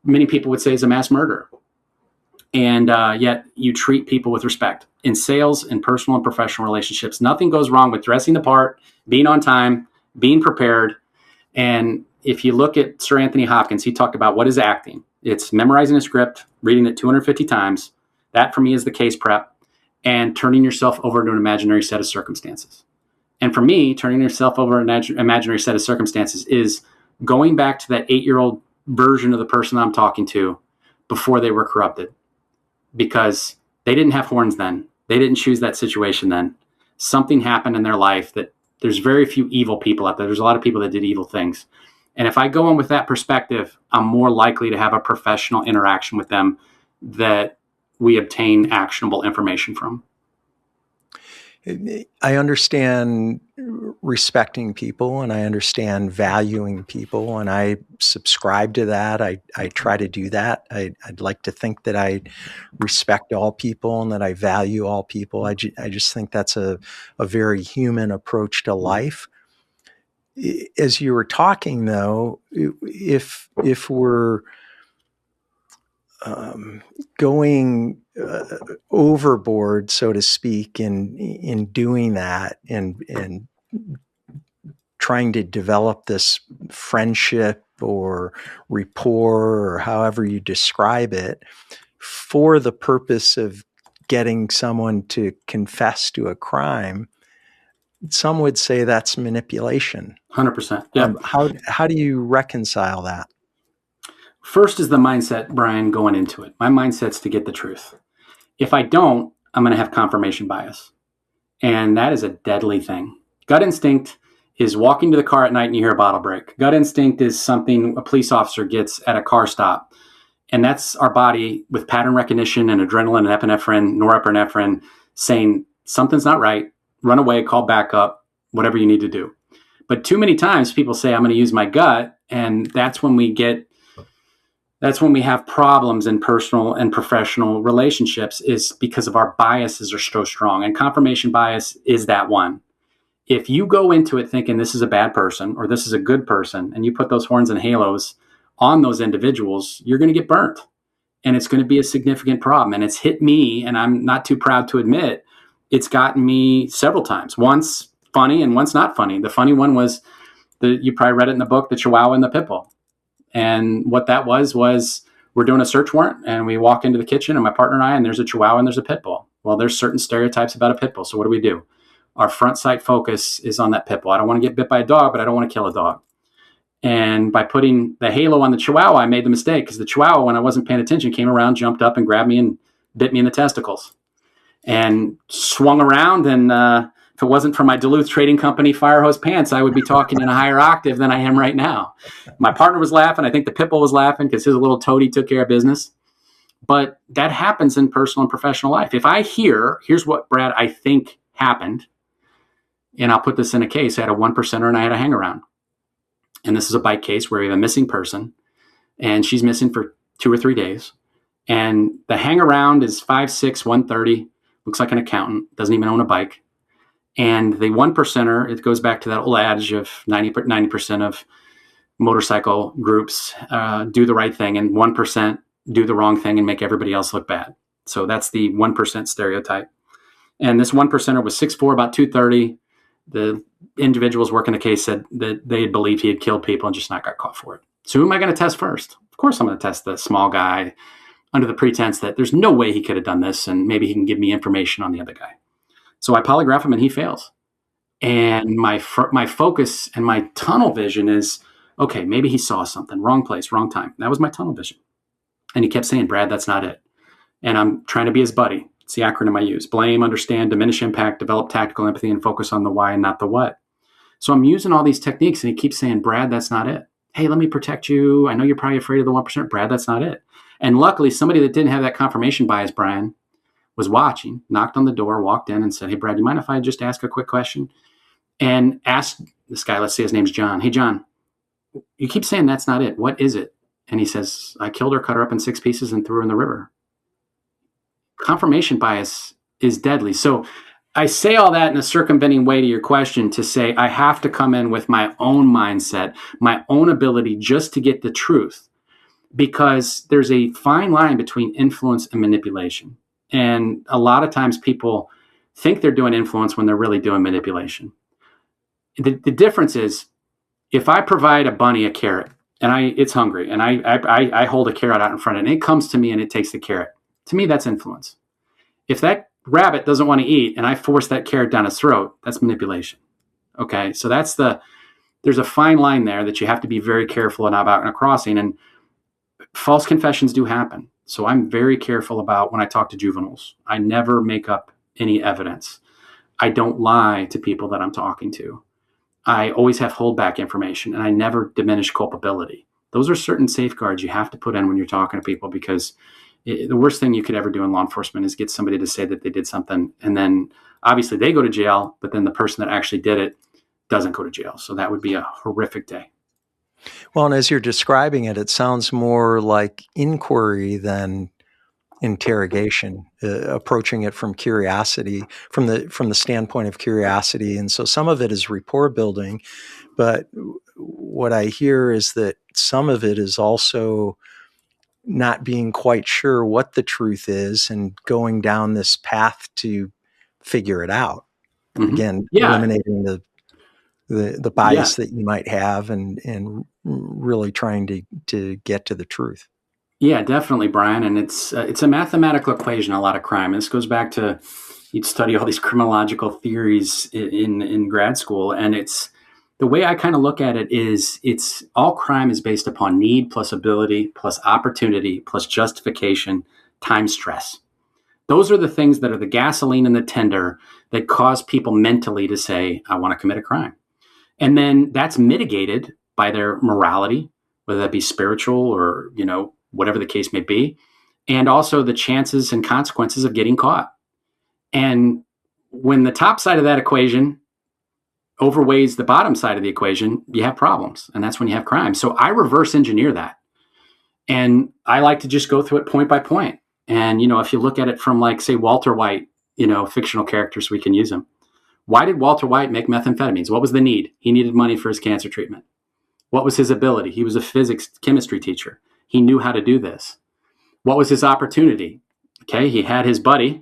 many people would say is a mass murderer. And yet you treat people with respect. In sales and personal and professional relationships, nothing goes wrong with dressing the part, being on time, being prepared. And if you look at Sir Anthony Hopkins, he talked about what is acting. It's memorizing a script, reading it 250 times. That for me is the case prep, and turning yourself over to an imaginary set of circumstances. And for me, turning yourself over to an imaginary set of circumstances is going back to that 8-year-old version of the person I'm talking to before they were corrupted. Because they didn't have horns then. They didn't choose that situation then. Something happened in their life that there's very few evil people out there. There's a lot of people that did evil things. And if I go in with that perspective, I'm more likely to have a professional interaction with them that we obtain actionable information from. I understand respecting people and I understand valuing people, and I subscribe to that. I try to do that. I'd like to think that I respect all people and that I value all people. I just think that's a very human approach to life. As you were talking, though, if we're going overboard, so to speak, in doing that and trying to develop this friendship or rapport or however you describe it for the purpose of getting someone to confess to a crime, some would say that's manipulation. 100%. Yeah. How do you reconcile that? First is the mindset, Brian, going into it. My mindset's to get the truth. If I don't, I'm going to have confirmation bias. And that is a deadly thing. Gut instinct is walking to the car at night and you hear a bottle break. Gut instinct is something a police officer gets at a car stop. And that's our body with pattern recognition and adrenaline and epinephrine, norepinephrine, saying something's not right, run away, call backup, whatever you need to do. But too many times people say, I'm going to use my gut. And that's when we have problems in personal and professional relationships, is because of our biases are so strong. And confirmation bias is that one. If you go into it thinking this is a bad person or this is a good person, and you put those horns and halos on those individuals, you're going to get burnt. And it's going to be a significant problem. And it's hit me, and I'm not too proud to admit, it's gotten me several times. Once funny and once not funny. The funny one was, you probably read it in the book, the Chihuahua and the Pit Bull. And what that was we're doing a search warrant and we walk into the kitchen and my partner and I, and there's a Chihuahua and there's a Pit Bull. Well, there's certain stereotypes about a Pit Bull. So what do? Our front sight focus is on that Pit Bull. I don't want to get bit by a dog, but I don't want to kill a dog. And by putting the halo on the Chihuahua, I made the mistake, because the Chihuahua, when I wasn't paying attention, came around, jumped up and grabbed me and bit me in the testicles and swung around. And if it wasn't for my Duluth Trading Company fire hose pants, I would be talking in a higher octave than I am right now. My partner was laughing. I think the Pit Bull was laughing because his little toady took care of business. But that happens in personal and professional life. If I here's what, Brad, I think happened, and I'll put this in a case. I had a 1%er and I had a hang-around. And this is a bike case where we have a missing person, and she's missing for 2 or 3 days. And the hang-around is 5'6", 130, looks like an accountant, doesn't even own a bike. And the 1%er, it goes back to that old adage of 90% of motorcycle groups do the right thing, and 1% do the wrong thing and make everybody else look bad. So that's the 1% stereotype. And this 1%er was 6'4", about 230. The individuals working the case said that they believed he had killed people and just not got caught for it. So who am I going to test first? Of course, I'm going to test the small guy under the pretense that there's no way he could have done this, and maybe he can give me information on the other guy. So I polygraph him and he fails. And my focus and my tunnel vision is, okay, maybe he saw something, wrong place, wrong time. That was my tunnel vision. And he kept saying, Brad, that's not it. And I'm trying to be his buddy. It's the acronym I use: blame, understand, diminish impact, develop tactical empathy, and focus on the why and not the what. So I'm using all these techniques, and he keeps saying, Brad, that's not it. Hey, let me protect you. I know you're probably afraid of the 1%. Brad, that's not it. And luckily, somebody that didn't have that confirmation bias, Brian, was watching, knocked on the door, walked in and said, "Hey, Brad, you mind if I just ask a quick question?" And asked this guy, let's say his name's John. "Hey, John, you keep saying that's not it. What is it?" And he says, "I killed her, cut her up in 6 pieces and threw her in the river." Confirmation bias is deadly. So I say all that in a circumventing way to your question to say I have to come in with my own mindset, my own ability just to get the truth, because there's a fine line between influence and manipulation. And a lot of times people think they're doing influence when they're really doing manipulation. The difference is, if I provide a bunny a carrot and it's hungry and I hold a carrot out in front of it and it comes to me and it takes the carrot, to me, that's influence. If that rabbit doesn't want to eat and I force that carrot down his throat, that's manipulation. Okay. So there's a fine line there that you have to be very careful about crossing, and false confessions do happen. So I'm very careful about when I talk to juveniles. I never make up any evidence. I don't lie to people that I'm talking to. I always have holdback information, and I never diminish culpability. Those are certain safeguards you have to put in when you're talking to people, because the worst thing you could ever do in law enforcement is get somebody to say that they did something, and then obviously they go to jail, but then the person that actually did it doesn't go to jail. So that would be a horrific day. Well, and as you're describing it, it sounds more like inquiry than interrogation, approaching it from curiosity, from the standpoint of curiosity. And so some of it is rapport building, but what I hear is that some of it is also not being quite sure what the truth is and going down this path to figure it out. Mm-hmm. Again, Yeah. eliminating the bias that you might have and really trying to get to the truth. Yeah, definitely, Brian. And it's a mathematical equation, a lot of crime. And this goes back to, you'd study all these criminological theories in grad school. And it's the way I kind of look at it is it's all crime is based upon need plus ability plus opportunity plus justification times stress. Those are the things that are the gasoline in the tender that cause people mentally to say, I want to commit a crime. And then that's mitigated by their morality, whether that be spiritual or, whatever the case may be, and also the chances and consequences of getting caught. And when the top side of that equation overweighs the bottom side of the equation, you have problems. And that's when you have crime. So I reverse engineer that. And I like to just go through it point by point. And, if you look at it from, like, say, Walter White, fictional characters, we can use them. Why did Walter White make methamphetamines? What was the need? He needed money for his cancer treatment. What was his ability? He was a physics chemistry teacher. He knew how to do this. What was his opportunity? Okay, he had his buddy,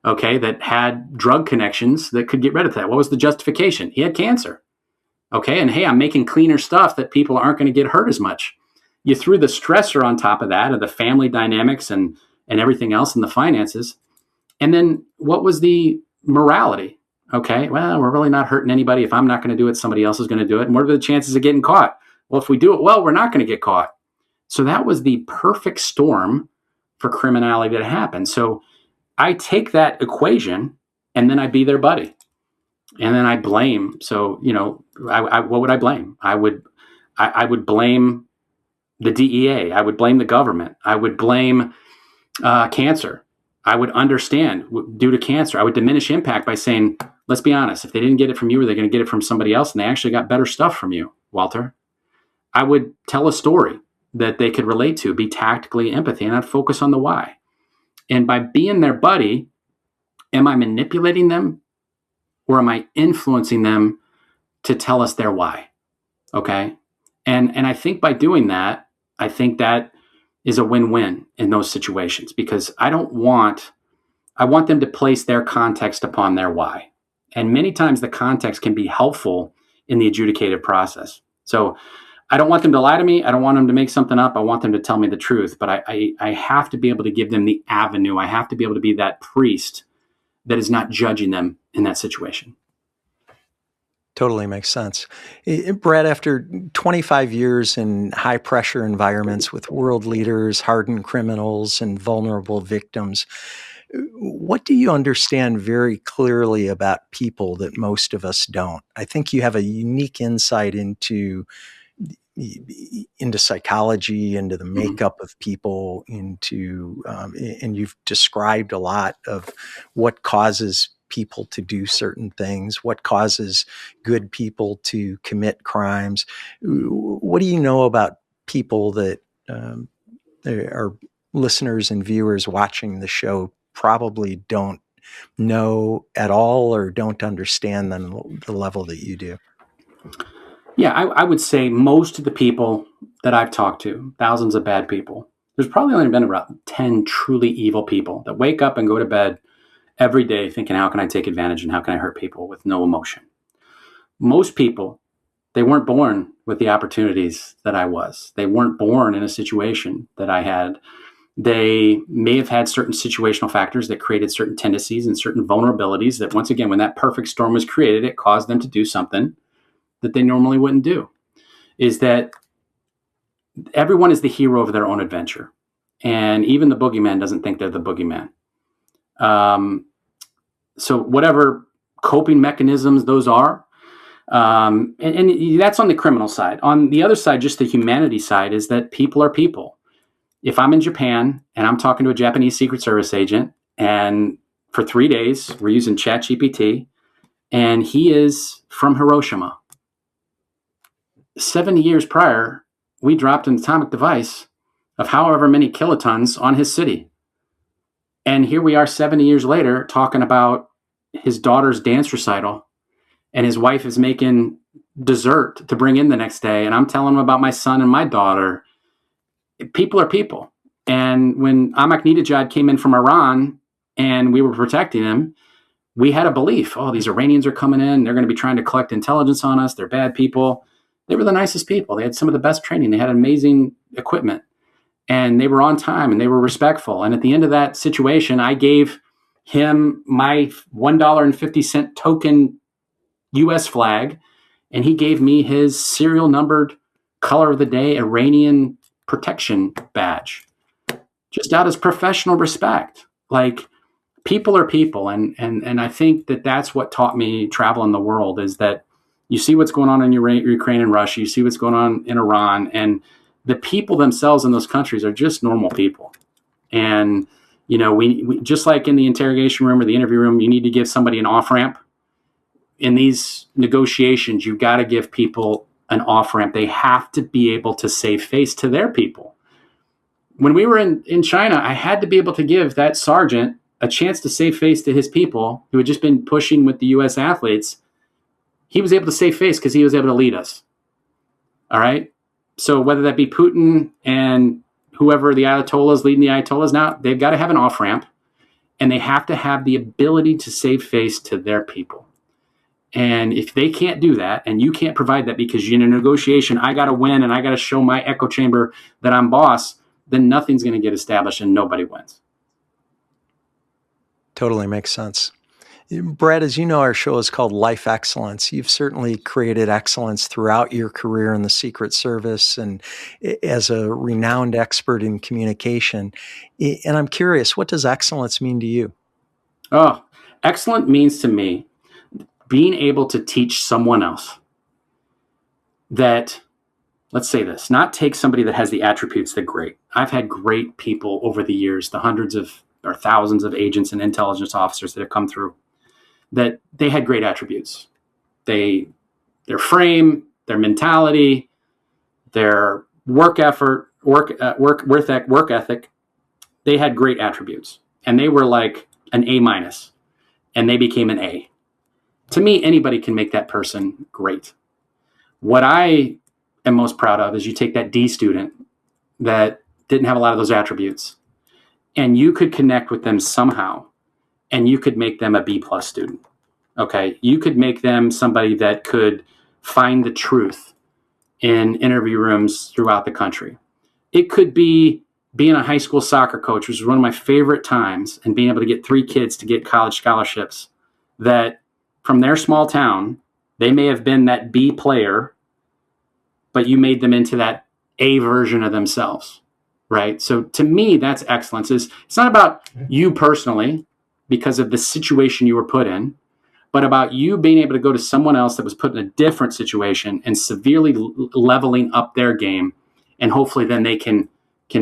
that had drug connections that could get rid of that. What was the justification? He had cancer. Okay, and hey, I'm making cleaner stuff that people aren't going to get hurt as much. You threw the stressor on top of that, of the family dynamics and everything else and the finances. And then what was the morality? Okay, well, we're really not hurting anybody. If I'm not going to do it, somebody else is going to do it. And what are the chances of getting caught? Well, if we do it well, we're not going to get caught. So that was the perfect storm for criminality to happen. So I take that equation and then I be their buddy. And then I blame. So, what would I blame? I would blame the DEA. I would blame the government. I would blame cancer. I would understand due to cancer. I would diminish impact by saying, let's be honest, if they didn't get it from you, are they going to get it from somebody else? And they actually got better stuff from you, Walter. I would tell a story that they could relate to, be tactically empathy, and I'd focus on the why. And by being their buddy, am I manipulating them or am I influencing them to tell us their why? Okay. And I think by doing that, I think that is a win-win in those situations, because I want them to place their context upon their why. And many times the context can be helpful in the adjudicative process. So I don't want them to lie to me. I don't want them to make something up. I want them to tell me the truth, but I have to be able to give them the avenue. I have to be able to be that priest that is not judging them in that situation. Totally makes sense. Brad, after 25 years in high pressure environments with world leaders, hardened criminals, and vulnerable victims, what do you understand very clearly about people that most of us don't? I think you have a unique insight into into psychology, into the Mhm. makeup of people, and you've described a lot of what causes people to do certain things, what causes good people to commit crimes. What do you know about people that our listeners and viewers watching the show probably don't know at all or don't understand on the level that you do? Yeah, I would say most of the people that I've talked to, thousands of bad people, there's probably only been about 10 truly evil people that wake up and go to bed every day thinking, how can I take advantage and how can I hurt people with no emotion? Most people, they weren't born with the opportunities that I was. They weren't born in a situation that I had. They may have had certain situational factors that created certain tendencies and certain vulnerabilities that, once again, when that perfect storm was created, it caused them to do something that they normally wouldn't do. Is that everyone is the hero of their own adventure. And even the boogeyman doesn't think they're the boogeyman. So whatever coping mechanisms those are, and that's on the criminal side. On the other side, just the humanity side, is that people are people. If I'm in Japan and I'm talking to a Japanese Secret Service agent, and for 3 days we're using ChatGPT, and he is from Hiroshima. 70 years prior, we dropped an atomic device of however many kilotons on his city. And here we are 70 years later talking about his daughter's dance recital, and his wife is making dessert to bring in the next day. And I'm telling him about my son and my daughter. People are people. And when Ahmadinejad came in from Iran and we were protecting him, we had a belief, oh, these Iranians are coming in. They're going to be trying to collect intelligence on us. They're bad people. They were the nicest people. They had some of the best training. They had amazing equipment. And they were on time and they were respectful. And at the end of that situation, I gave him my $1.50 token US flag, and he gave me his serial numbered color of the day Iranian protection badge, just out as professional respect. Like, people are people. And I think that that's what taught me traveling the world, is that you see what's going on in Ukraine and Russia, you see what's going on in Iran, and the people themselves in those countries are just normal people. And, we just like in the interrogation room or the interview room, you need to give somebody an off ramp. In these negotiations, you've got to give people an off ramp. They have to be able to save face to their people. When we were in China, I had to be able to give that sergeant a chance to save face to his people who had just been pushing with the U.S. athletes. He was able to save face because he was able to lead us. All right. So whether that be Putin and whoever the Ayatollahs leading the Ayatollahs now, they've got to have an off ramp, and they have to have the ability to save face to their people. And if they can't do that, and you can't provide that because you're in a negotiation, I got to win and I got to show my echo chamber that I'm boss, then nothing's going to get established and nobody wins. Totally makes sense. Brad, as you know, our show is called Life Excellence. You've certainly created excellence throughout your career in the Secret Service and as a renowned expert in communication. And I'm curious, what does excellence mean to you? Oh, excellent means to me being able to teach someone else that, let's say this, not take somebody that has the attributes that great. I've had great people over the years, the hundreds of or thousands of agents and intelligence officers that have come through, that they had great attributes. Their frame, their mentality, their work effort, work ethic, they had great attributes. And they were like an A minus, and they became an A. To me, anybody can make that person great. What I am most proud of is you take that D student that didn't have a lot of those attributes, and you could connect with them somehow, and you could make them a B plus student. Okay. You could make them somebody that could find the truth in interview rooms throughout the country. It could be being a high school soccer coach, which is one of my favorite times, and being able to get 3 kids to get college scholarships that from their small town, they may have been that B player, but you made them into that A version of themselves. Right. So to me, that's excellence. It's not about you personally because of the situation you were put in, but about you being able to go to someone else that was put in a different situation and severely leveling up their game, and hopefully then they can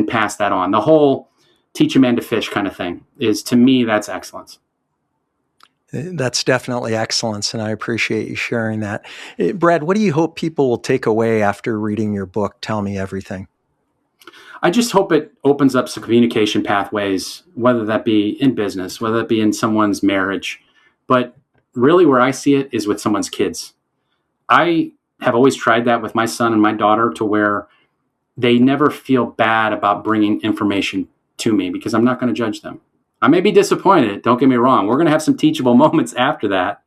pass that on. The whole teach a man to fish kind of thing is, to me, that's excellence. That's definitely excellence, and I appreciate you sharing that. Brad, what do you hope people will take away after reading your book, Tell Me Everything? I just hope it opens up some communication pathways, whether that be in business, whether that be in someone's marriage. But really where I see it is with someone's kids. I have always tried that with my son and my daughter, to where they never feel bad about bringing information to me, because I'm not going to judge them. I may be disappointed. Don't get me wrong. We're going to have some teachable moments after that.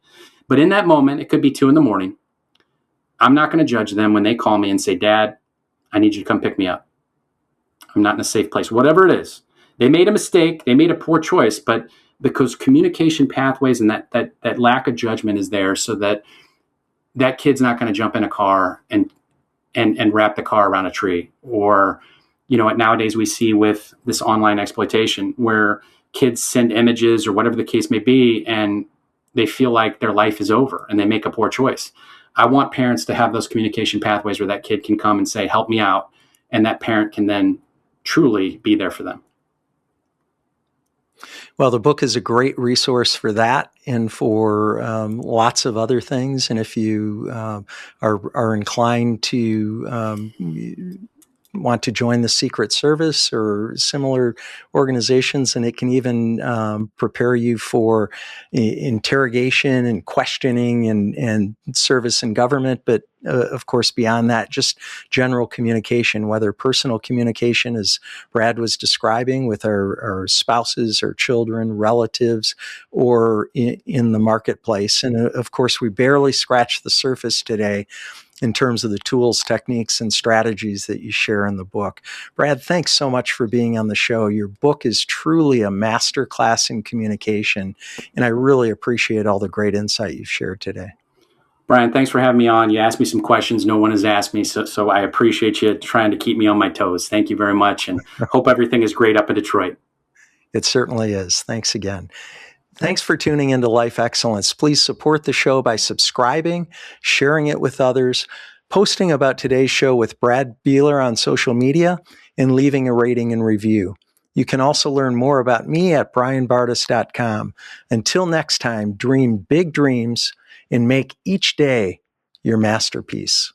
But in that moment, it could be 2 a.m. I'm not going to judge them when they call me and say, Dad, I need you to come pick me up. I'm not in a safe place. Whatever it is. They made a mistake. They made a poor choice. But because communication pathways and that lack of judgment is there, so that kid's not going to jump in a car and wrap the car around a tree. Or, nowadays we see with this online exploitation where kids send images or whatever the case may be, and they feel like their life is over and they make a poor choice. I want parents to have those communication pathways where that kid can come and say, help me out. And that parent can then truly be there for them. Well, the book is a great resource for that and for lots of other things. And if you are inclined to want to join the Secret Service or similar organizations, and it can even prepare you for interrogation and questioning and service in government. But of course, beyond that, just general communication, whether personal communication, as Brad was describing, with our spouses, our children, relatives, or in the marketplace. And of course, we barely scratched the surface today in terms of the tools, techniques, and strategies that you share in the book. Brad, thanks so much for being on the show. Your book is truly a masterclass in communication, and I really appreciate all the great insight you've shared today. Brian, thanks for having me on. You asked me some questions no one has asked me, so I appreciate you trying to keep me on my toes. Thank you very much, and hope everything is great up in Detroit. It certainly is. Thanks again. Thanks for tuning into Life Excellence. Please support the show by subscribing, sharing it with others, posting about today's show with Brad Beeler on social media, and leaving a rating and review. You can also learn more about me at brianbartes.com. Until next time, dream big dreams and make each day your masterpiece.